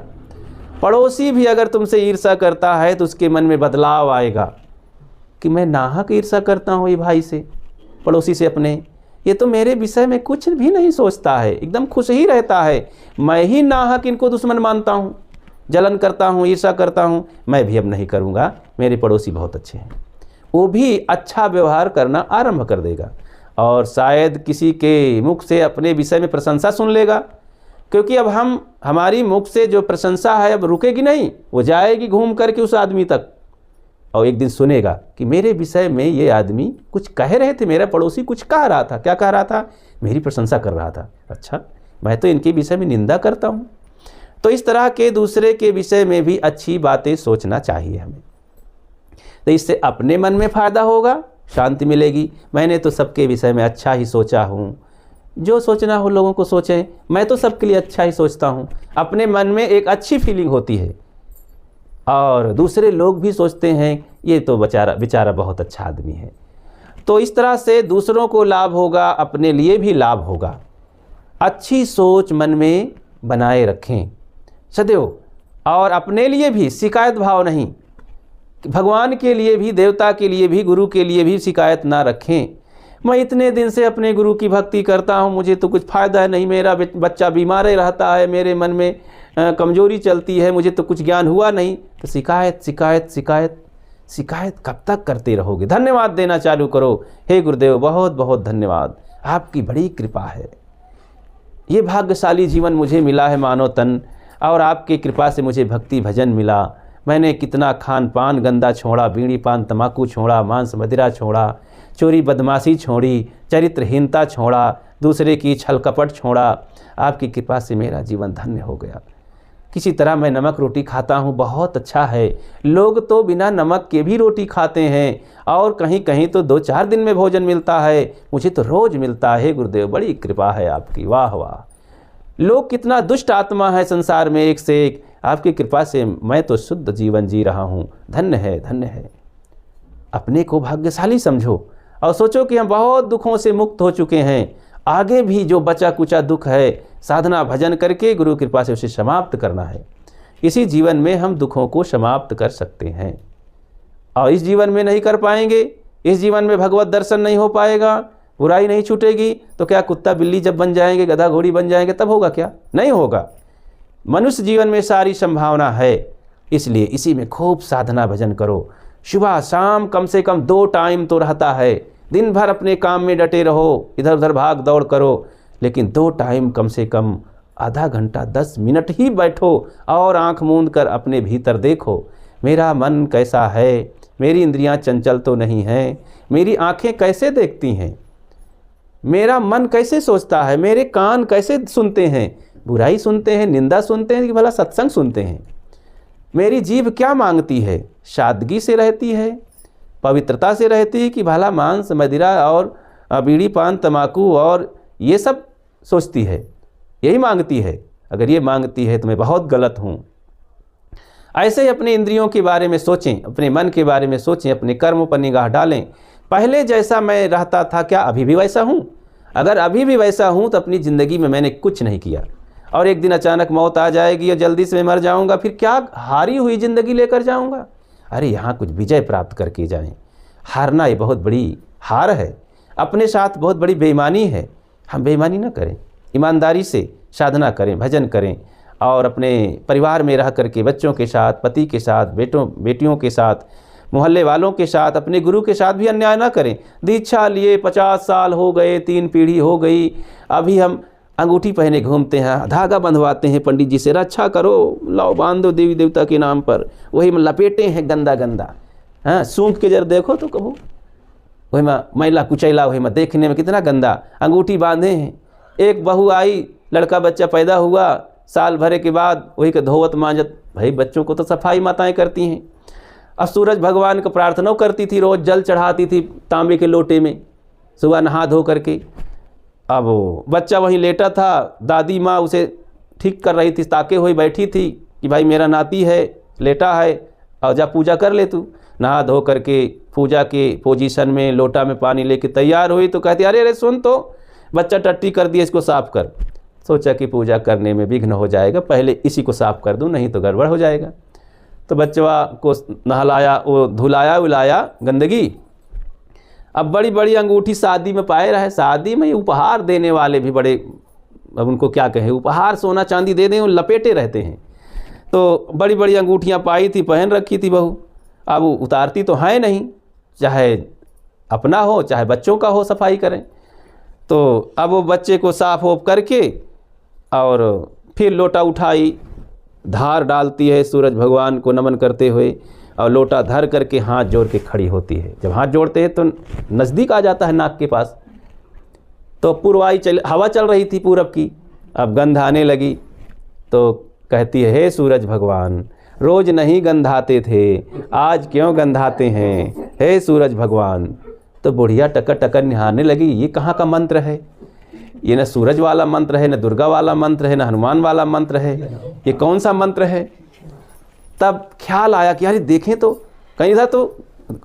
Speaker 1: पड़ोसी भी अगर तुमसे ईर्ष्या करता है तो उसके मन में बदलाव आएगा कि मैं नाहक ईर्ष्या करता हूँ ये भाई से, पड़ोसी से अपने, ये तो मेरे विषय में कुछ भी नहीं सोचता है, एकदम खुश ही रहता है, मैं ही नाहक इनको दुश्मन मानता हूँ, जलन करता हूँ, ईर्ष्या करता हूँ। मैं भी अब नहीं करूँगा, मेरे पड़ोसी बहुत अच्छे हैं। वो भी अच्छा व्यवहार करना आरंभ कर देगा और शायद किसी के मुख से अपने विषय में प्रशंसा सुन लेगा, क्योंकि अब हमारी मुख से जो प्रशंसा है अब रुकेगी नहीं, वो जाएगी घूम करके उस आदमी तक और एक दिन सुनेगा कि मेरे विषय में ये आदमी कुछ कह रहे थे, मेरा पड़ोसी कुछ कह रहा था। क्या कह रहा था? मेरी प्रशंसा कर रहा था। अच्छा, मैं तो इनके विषय में निंदा करता हूँ। तो इस तरह के दूसरे के विषय में भी अच्छी बातें सोचना चाहिए हमें, तो इससे अपने मन में फ़ायदा होगा, शांति मिलेगी। मैंने तो सबके विषय में अच्छा ही सोचा हूँ, जो सोचना हो लोगों को सोचें, मैं तो सबके लिए अच्छा ही सोचता हूँ। अपने मन में एक अच्छी फीलिंग होती है और दूसरे लोग भी सोचते हैं ये तो बेचारा बहुत अच्छा आदमी है। तो इस तरह से दूसरों को लाभ होगा, अपने लिए भी लाभ होगा। अच्छी सोच मन में बनाए रखें सदैव, और अपने लिए भी शिकायत भाव नहीं, भगवान के लिए भी, देवता के लिए भी, गुरु के लिए भी शिकायत ना रखें। मैं इतने दिन से अपने गुरु की भक्ति करता हूँ, मुझे तो कुछ फ़ायदा नहीं, मेरा बच्चा बीमार ही रहता है, मेरे मन में कमजोरी चलती है, मुझे तो कुछ ज्ञान हुआ नहीं। तो शिकायत शिकायत शिकायत शिकायत कब तक करते रहोगे? धन्यवाद देना चालू करो। हे गुरुदेव, बहुत बहुत धन्यवाद, आपकी बड़ी कृपा है, ये भाग्यशाली जीवन मुझे मिला है मानव तन, और आपकी कृपा से मुझे भक्ति भजन मिला। मैंने कितना खान पान गंदा छोड़ा, बीड़ी पान तम्बाकू छोड़ा, मांस मदिरा छोड़ा, चोरी बदमाशी छोड़ी, चरित्रहीनता छोड़ा, दूसरे की छल कपट छोड़ा। आपकी कृपा से मेरा जीवन धन्य हो गया। किसी तरह मैं नमक रोटी खाता हूँ, बहुत अच्छा है। लोग तो बिना नमक के भी रोटी खाते हैं, और कहीं कहीं तो 2-4 दिन में भोजन मिलता है, मुझे तो रोज़ मिलता है। गुरुदेव, बड़ी कृपा है आपकी, वाह वाह। लोग कितना दुष्ट आत्मा है संसार में, एक से एक, आपकी कृपा से मैं तो शुद्ध जीवन जी रहा हूँ। धन्य है, धन्य है। अपने को भाग्यशाली समझो और सोचो कि हम बहुत दुखों से मुक्त हो चुके हैं। आगे भी जो बचा कुचा दुख है, साधना भजन करके गुरु कृपा से उसे समाप्त करना है। इसी जीवन में हम दुखों को समाप्त कर सकते हैं, और इस जीवन में नहीं कर पाएंगे, इस जीवन में भगवत दर्शन नहीं हो पाएगा, बुराई नहीं छूटेगी, तो क्या कुत्ता बिल्ली जब बन जाएंगे, गधा घोड़ी बन जाएंगे, तब होगा क्या? नहीं होगा। मनुष्य जीवन में सारी संभावना है, इसलिए इसी में खूब साधना भजन करो। सुबह शाम कम से कम 2 टाइम तो रहता है, दिन भर अपने काम में डटे रहो, इधर उधर भाग दौड़ करो, लेकिन 2 टाइम कम से कम आधा घंटा 10 मिनट ही बैठो और आंख मूंद कर अपने भीतर देखो, मेरा मन कैसा है, मेरी इंद्रियां चंचल तो नहीं हैं, मेरी आंखें कैसे देखती हैं, मेरा मन कैसे सोचता है, मेरे कान कैसे सुनते हैं, बुराई सुनते हैं, निंदा सुनते हैं कि भला सत्संग सुनते हैं, मेरी जीभ क्या मांगती है, सादगी से रहती है, पवित्रता से रहती है कि भला मांस मदिरा और बीड़ी पान तम्बाकू और ये सब सोचती है, यही मांगती है? अगर ये मांगती है तो मैं बहुत गलत हूँ। ऐसे ही अपने इंद्रियों के बारे में सोचें, अपने मन के बारे में सोचें, अपने कर्मों पर निगाह डालें। पहले जैसा मैं रहता था, क्या अभी भी वैसा हूँ? अगर अभी भी वैसा हूँ तो अपनी ज़िंदगी में मैंने कुछ नहीं किया, और एक दिन अचानक मौत आ जाएगी और जल्दी से मैं मर जाऊँगा, फिर क्या हारी हुई ज़िंदगी लेकर जाऊँगा? अरे यहाँ कुछ विजय प्राप्त करके जाएं। हारना ये बहुत बड़ी हार है, अपने साथ बहुत बड़ी बेईमानी है। हम बेईमानी ना करें, ईमानदारी से साधना करें, भजन करें और अपने परिवार में रह करके बच्चों के साथ, पति के साथ, बेटियों के साथ, मोहल्ले वालों के साथ, अपने गुरु के साथ भी अन्याय ना करें। दीक्षा लिए 50 साल हो गए, 3 पीढ़ी हो गई, अभी हम अंगूठी पहने घूमते हैं, धागा बंधवाते हैं पंडित जी से, रक्षा करो, लाओ बांध दो देवी देवता के नाम पर, वही में लपेटे हैं गंदा गंदा। हाँ, सूंघ के जरा देखो तो कहो, वही में मैला कुचैला, वही में देखने में कितना गंदा, अंगूठी बांधे हैं। एक बहू आई, लड़का बच्चा पैदा हुआ, साल भरे के बाद वही के धोवत मांजत। भाई बच्चों को तो सफाई माताएं करती हैं। अब सूरज भगवान को प्रार्थना करती थी, रोज़ जल चढ़ाती थी तांबे के लोटे में, सुबह नहा धो करके। अब बच्चा वहीं लेटा था, दादी माँ उसे ठीक कर रही थी, ताके हुई बैठी थी कि भाई मेरा नाती है, लेटा है, और जा पूजा कर ले तू। नहा धो करके पूजा के पोजीशन में लोटा में पानी लेके तैयार हुई तो कहती अरे अरे सुन तो, बच्चा टट्टी कर दिया, इसको साफ़ कर। सोचा कि पूजा करने में विघ्न हो जाएगा, पहले इसी को साफ़ कर दूं, नहीं तो गड़बड़ हो जाएगा। तो बच्चा को नहलाया, वो धुलाया उलाया गंदगी। अब बड़ी बड़ी अंगूठी शादी में पाए रहे, शादी में उपहार देने वाले भी बड़े, अब उनको क्या कहें, उपहार सोना चांदी दे दें, वो लपेटे रहते हैं। तो बड़ी बड़ी अंगूठियाँ पाई थी, पहन रखी थी बहू, अब वो उतारती तो है नहीं, चाहे अपना हो चाहे बच्चों का हो, सफाई करें। तो अब वो बच्चे को साफ ओफ करके और फिर लोटा उठाई, धार डालती है सूरज भगवान को नमन करते हुए, और लोटा धर करके हाथ जोड़ के खड़ी होती है। जब हाथ जोड़ते हैं तो नज़दीक आ जाता है नाक के पास। तो पूर्वाई हवा चल रही थी पूरब की, अब गंध आने लगी। तो कहती है हे सूरज भगवान, रोज़ नहीं गंधाते थे, आज क्यों गंधाते हैं हे सूरज भगवान। तो बुढ़िया टकर टकर निहारने लगी, ये कहाँ का मंत्र है, ये न सूरज वाला मंत्र है, न दुर्गा वाला मंत्र है, न हनुमान वाला मंत्र है, ये कौन सा मंत्र है। तब ख्याल आया कि यार देखें तो कहीं था, तो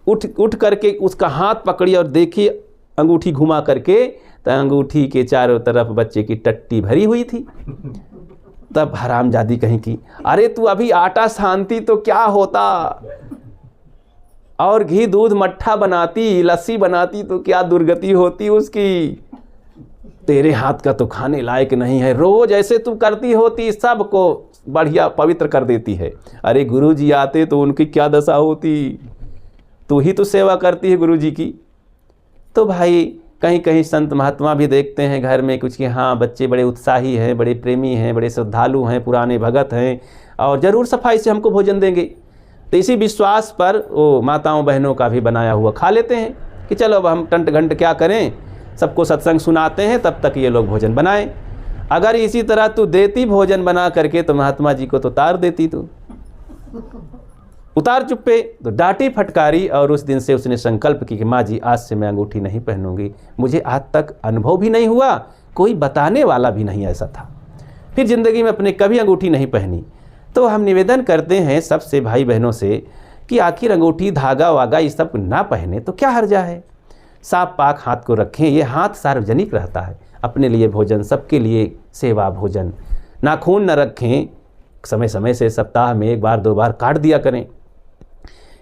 Speaker 1: उठ करके उसका हाथ पकड़ी और देखी अंगूठी घुमा करके, तो अंगूठी के चारों तरफ बच्चे की टट्टी भरी हुई थी। तब हरामजादी कहीं की, अरे तू अभी आटा सानती तो क्या होता, और घी दूध मट्ठा बनाती, लस्सी बनाती तो क्या दुर्गति होती उसकी। तेरे हाथ का तो खाने लायक नहीं है, रोज ऐसे तू करती होती, सबको बढ़िया पवित्र कर देती है। अरे गुरुजी आते तो उनकी क्या दशा होती, तू ही तो सेवा करती है गुरुजी की। तो भाई कहीं कहीं संत महात्मा भी देखते हैं घर में कुछ कि हाँ बच्चे बड़े उत्साही हैं, बड़े प्रेमी हैं, बड़े श्रद्धालु हैं, पुराने भगत हैं, और ज़रूर सफाई से हमको भोजन देंगे। तो इसी विश्वास पर वो माताओं बहनों का भी बनाया हुआ खा लेते हैं कि चलो अब हम टंट घंट क्या करें, सबको सत्संग सुनाते हैं, तब तक ये लोग भोजन बनाएं। अगर इसी तरह तू देती भोजन बना करके तो महात्मा जी को तो उतार देती, तू उतार चुप्पे। तो डांटी फटकारी, और उस दिन से उसने संकल्प की कि माँ जी आज से मैं अंगूठी नहीं पहनूंगी। मुझे आज तक अनुभव भी नहीं हुआ, कोई बताने वाला भी नहीं ऐसा था, फिर ज़िंदगी में अपने कभी अंगूठी नहीं पहनी। तो हम निवेदन करते हैं सबसे भाई बहनों से कि आखिर अंगूठी धागा वागा ये सब ना पहने तो क्या हर्जा है। साफ पाक हाथ को रखें, ये हाथ सार्वजनिक रहता है, अपने लिए भोजन, सबके लिए सेवा भोजन। नाखून न रखें, समय समय से सप्ताह में 1 बार 2 बार काट दिया करें।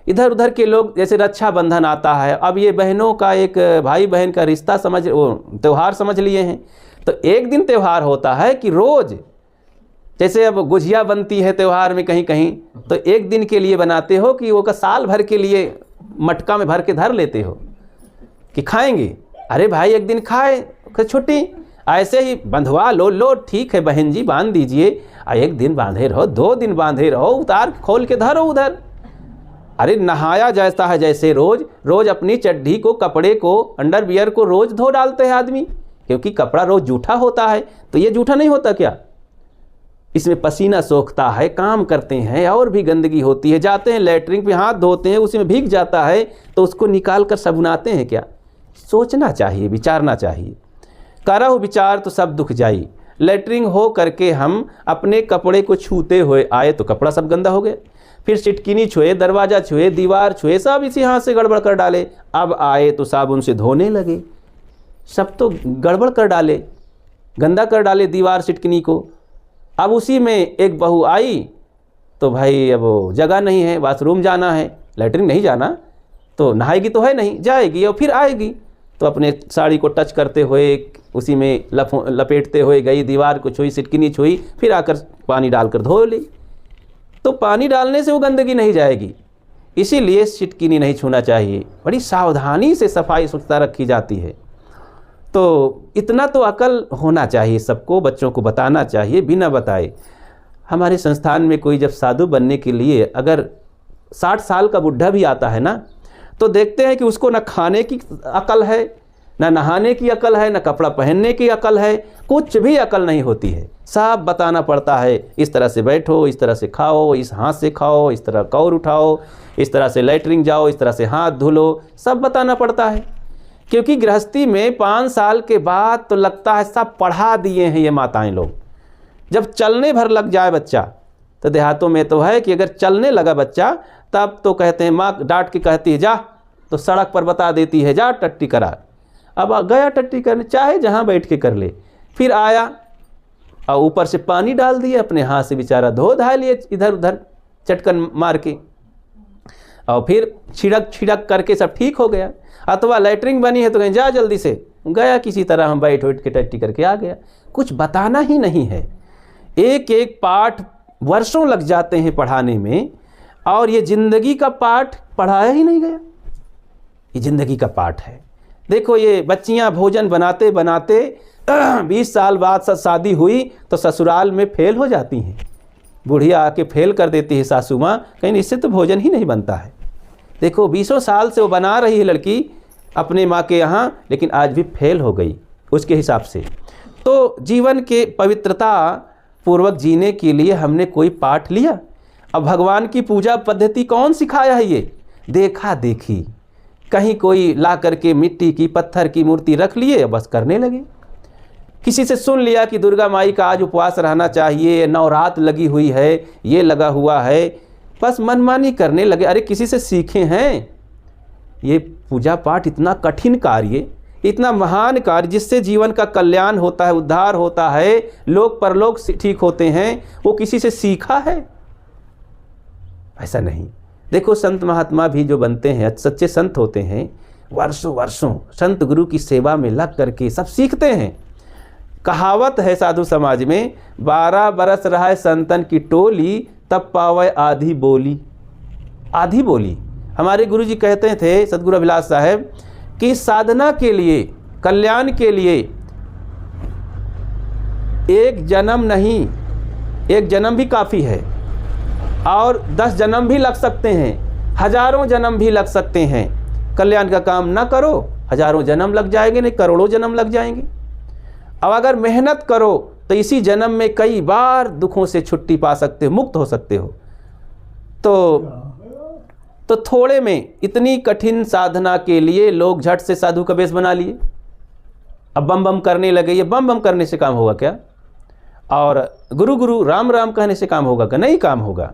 Speaker 1: इधर उधर के लोग जैसे रक्षाबंधन आता है, अब ये बहनों का एक भाई बहन का रिश्ता समझ, वो त्यौहार समझ लिए हैं। तो एक दिन त्यौहार होता है कि रोज़, जैसे अब गुझिया बनती है त्यौहार में कहीं कहीं, तो एक दिन के लिए बनाते हो कि वो का साल भर के लिए मटका में भर के धर लेते हो कि खाएंगे। अरे भाई एक दिन खाए, छुट्टी ऐसे ही बंधवा लो, ठीक है बहन जी बांध दीजिए, एक दिन बांधे रहो, 2 दिन बांधे रहो, उतार खोल के धरो उधर। अरे नहाया जाता है जैसे रोज अपनी चड्ढी को, कपड़े को, अंडरवियर को रोज धो डालते हैं आदमी, क्योंकि कपड़ा रोज जूठा होता है। तो ये जूठा नहीं होता क्या, इसमें पसीना सोखता है, काम करते हैं और भी गंदगी होती है, जाते हैं लेटरिन पे हाथ धोते हैं, उसी में भीग जाता है, तो उसको निकाल कर सबुनाते हैं क्या। सोचना चाहिए, विचारना चाहिए। करहु विचार तो सब दुख जाई। लेटरिन हो करके हम अपने कपड़े को छूते हुए आए तो कपड़ा सब गंदा हो गया, फिर सिटकिनी छुए, दरवाज़ा छुए, दीवार छुए, सब इसी हाथ से गड़बड़ कर डाले। अब आए तो साबुन से धोने लगे, सब तो गड़बड़ कर डाले, गंदा कर डाले दीवार सिटकिनी को। अब उसी में एक बहू आई तो भाई अब जगह नहीं है, बाथरूम जाना है, लेटरिन नहीं जाना, तो नहाएगी तो है नहीं, जाएगी और फिर आएगी, तो अपने साड़ी को टच करते हुए उसी में लपेटते हुए गई, दीवार को छुई, सिटकिनी छुई, फिर आकर पानी डालकर धो ली। तो पानी डालने से वो गंदगी नहीं जाएगी, इसीलिए सिटकिनी नहीं छूना चाहिए। बड़ी सावधानी से सफाई स्वच्छता रखी जाती है। तो इतना तो अकल होना चाहिए सबको, बच्चों को बताना चाहिए बिना बताए। हमारे संस्थान में कोई जब साधु बनने के लिए अगर 60 साल का बुढ़ा भी आता है ना, तो देखते हैं कि उसको न खाने की अकल है, न नहाने की अकल है, न कपड़ा पहनने की अकल है, कुछ भी अकल नहीं होती है। सब बताना पड़ता है, इस तरह से बैठो, इस तरह से खाओ, इस हाथ से खाओ, इस तरह कौर उठाओ, इस तरह से लैट्रिन जाओ, इस तरह से हाथ धो लो, सब बताना पड़ता है। क्योंकि गृहस्थी में 5 साल के बाद तो लगता है सब पढ़ा दिए हैं ये माताएं लोग। जब चलने भर लग जाए बच्चा, तो देहातों में तो है कि अगर चलने लगा बच्चा तब तो कहते हैं, माँ डांट के कहती है जा, तो सड़क पर बता देती है जा टट्टी करा। अब गया टट्टी करने, चाहे जहाँ बैठ के कर ले, फिर आया और ऊपर से पानी डाल दिए, अपने हाथ से बेचारा धो धा लिए इधर उधर चटकन मार के, और फिर छिड़क करके सब ठीक हो गया। अथवा लैट्रिन बनी है तो कहीं जा जल्दी से, गया किसी तरह हम बैठ के टट्टी करके आ गया। कुछ बताना ही नहीं है। एक एक पाठ वर्षों लग जाते हैं पढ़ाने में, और ये ज़िंदगी का पाठ पढ़ाया ही नहीं गया। ये ज़िंदगी का पाठ है। देखो ये बच्चियां भोजन बनाते बनाते 20 साल बाद शादी हुई तो ससुराल में फेल हो जाती हैं। बुढ़िया आके फेल कर देती है सासू माँ, कहीं इससे तो भोजन ही नहीं बनता है। देखो 20 साल से वो बना रही है लड़की अपने माँ के यहाँ, लेकिन आज भी फेल हो गई उसके हिसाब से। तो जीवन के पवित्रता पूर्वक जीने के लिए हमने कोई पाठ लिया। अब भगवान की पूजा पद्धति कौन सिखाया है? ये देखा देखी, कहीं कोई ला करके मिट्टी की पत्थर की मूर्ति रख लिए, बस करने लगे। किसी से सुन लिया कि दुर्गा माई का आज उपवास रहना चाहिए, नवरात लगी हुई है, ये लगा हुआ है, बस मनमानी करने लगे। अरे किसी से सीखे हैं? ये पूजा पाठ इतना कठिन कार्य, इतना महान कार्य जिससे जीवन का कल्याण होता है, उद्धार होता है, लोक परलोक ठीक होते हैं, वो किसी से सीखा है? ऐसा नहीं। देखो संत महात्मा भी जो बनते हैं, सच्चे संत होते हैं, वर्षों वर्षों संत गुरु की सेवा में लग करके सब सीखते हैं। कहावत है साधु समाज में, 12 बरस रहा है संतन की टोली, तब पावे आधी बोली। आधी बोली। हमारे गुरु जी कहते थे सतगुरु अभिलाष साहब कि साधना के लिए, कल्याण के लिए एक जन्म नहीं, एक जन्म भी काफ़ी है, और 10 जन्म भी लग सकते हैं, हजारों जन्म भी लग सकते हैं। कल्याण का काम ना करो, हजारों जन्म लग जाएंगे, नहीं करोड़ों जन्म लग जाएंगे। अब अगर मेहनत करो तो इसी जन्म में कई बार दुखों से छुट्टी पा सकते हो, मुक्त हो सकते हो। तो थोड़े में इतनी कठिन साधना के लिए लोग झट से साधु का वेश बना लिए, अब बम बम करने लगे। ये बम बम करने से काम होगा क्या? और गुरु गुरु राम राम कहने से काम होगा क्या? नहीं काम होगा।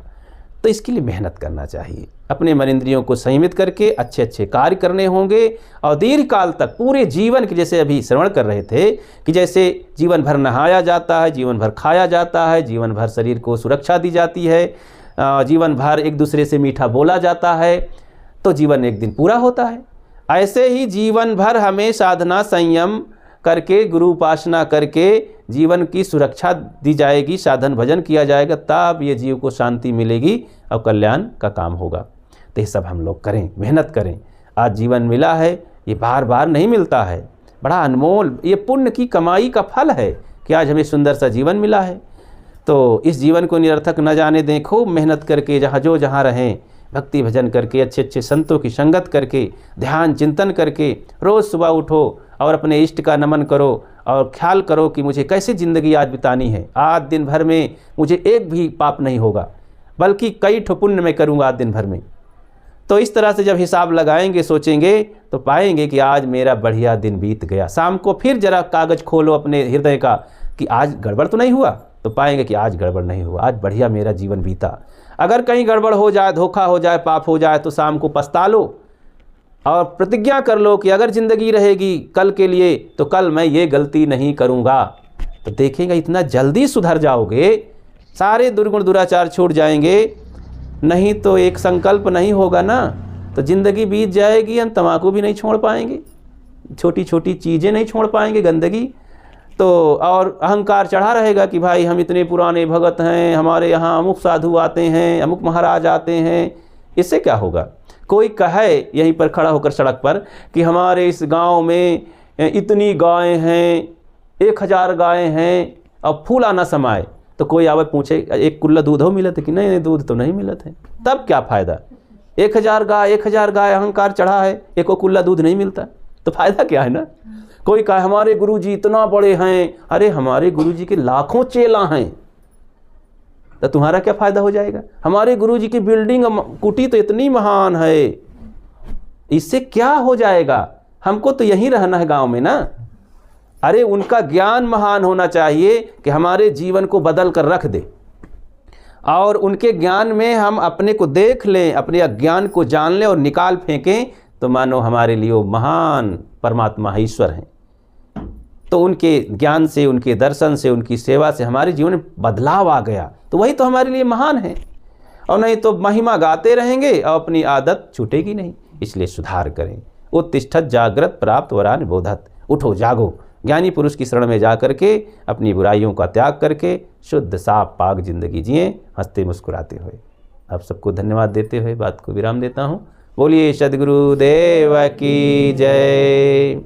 Speaker 1: तो इसके लिए मेहनत करना चाहिए, अपने मन इंद्रियों को संयमित करके अच्छे अच्छे कार्य करने होंगे, और दीर्घ काल तक पूरे जीवन के, जैसे अभी श्रवण कर रहे थे कि जैसे जीवन भर नहाया जाता है, जीवन भर खाया जाता है, जीवन भर शरीर को सुरक्षा दी जाती है, जीवन भर एक दूसरे से मीठा बोला जाता है, तो जीवन एक दिन पूरा होता है। ऐसे ही जीवन भर हमें साधना संयम करके, गुरु उपासना करके जीवन की सुरक्षा दी जाएगी, साधन भजन किया जाएगा, तब ये जीव को शांति मिलेगी और कल्याण का काम होगा। तो ये सब हम लोग करें, मेहनत करें। आज जीवन मिला है, ये बार बार नहीं मिलता है, बड़ा अनमोल, ये पुण्य की कमाई का फल है कि आज हमें सुंदर सा जीवन मिला है। तो इस जीवन को निरर्थक न जाने दें, खूब मेहनत करके जहाँ रहें, भक्ति भजन करके, अच्छे अच्छे संतों की संगत करके, ध्यान चिंतन करके, रोज़ सुबह उठो और अपने इष्ट का नमन करो, और ख्याल करो कि मुझे कैसे ज़िंदगी आज बितानी है। आज दिन भर में मुझे एक भी पाप नहीं होगा, बल्कि कई ठो पुण्य मैं करूँगा आज दिन भर में। तो इस तरह से जब हिसाब लगाएंगे, सोचेंगे, तो पाएंगे कि आज मेरा बढ़िया दिन बीत गया। शाम को फिर जरा कागज़ खोलो अपने हृदय का कि आज गड़बड़ तो नहीं हुआ, तो पाएंगे कि आज गड़बड़ नहीं हुआ, आज बढ़िया मेरा जीवन बीता। अगर कहीं गड़बड़ हो जाए, धोखा हो जाए, पाप हो जाए, तो शाम को पछता लो और प्रतिज्ञा कर लो कि अगर ज़िंदगी रहेगी कल के लिए, तो कल मैं ये गलती नहीं करूँगा। तो देखेंगे इतना जल्दी सुधर जाओगे, सारे दुर्गुण दुराचार छूट जाएंगे। नहीं तो एक संकल्प नहीं होगा ना, तो ज़िंदगी बीत जाएगी, हम तम्बाकू भी नहीं छोड़ पाएंगे, छोटी छोटी चीज़ें नहीं छोड़ पाएंगे, गंदगी तो, और अहंकार चढ़ा रहेगा कि भाई हम इतने पुराने भगत हैं, हमारे यहाँ अमुक साधु आते हैं, अमुक महाराज आते हैं। इससे क्या होगा? कोई कहे यहीं पर खड़ा होकर सड़क पर कि हमारे इस गांव में इतनी गायें हैं, 1000 गायें हैं, अब फूल आना समाए, तो कोई आवे पूछे एक कुल्ला दूध हो मिलत है कि नहीं, दूध तो नहीं मिलत है, तब क्या फ़ायदा? 1000 गाय अहंकार चढ़ा है, एको कुल्ला दूध नहीं मिलता, तो फ़ायदा क्या है ना। कोई कहे हमारे गुरुजी इतना बड़े हैं, अरे हमारे गुरुजी के लाखों चेला हैं, तो तुम्हारा क्या फ़ायदा हो जाएगा? हमारे गुरुजी की बिल्डिंग कुटी तो इतनी महान है, इससे क्या हो जाएगा? हमको तो यहीं रहना है गांव में ना। अरे उनका ज्ञान महान होना चाहिए कि हमारे जीवन को बदल कर रख दे, और उनके ज्ञान में हम अपने को देख लें, अपने अज्ञान को जान लें और निकाल फेंकें, तो मानो हमारे लिए वो महान परमात्मा ईश्वर हैं। तो उनके ज्ञान से, उनके दर्शन से, उनकी सेवा से हमारे जीवन में बदलाव आ गया, तो वही तो हमारे लिए महान है। और नहीं तो महिमा गाते रहेंगे और अपनी आदत छूटेगी नहीं। इसलिए सुधार करें। उत्तिष्ठत जागृत प्राप्त वरान बोधत, उठो जागो, ज्ञानी पुरुष की शरण में जा करके अपनी बुराइयों का त्याग करके शुद्ध साफ पाक जिंदगी जिए, हंसते मुस्कुराते हुए। आप सबको धन्यवाद देते हुए बात को विराम देता हूँ। बोलिए सद्गुरुदेव की जय।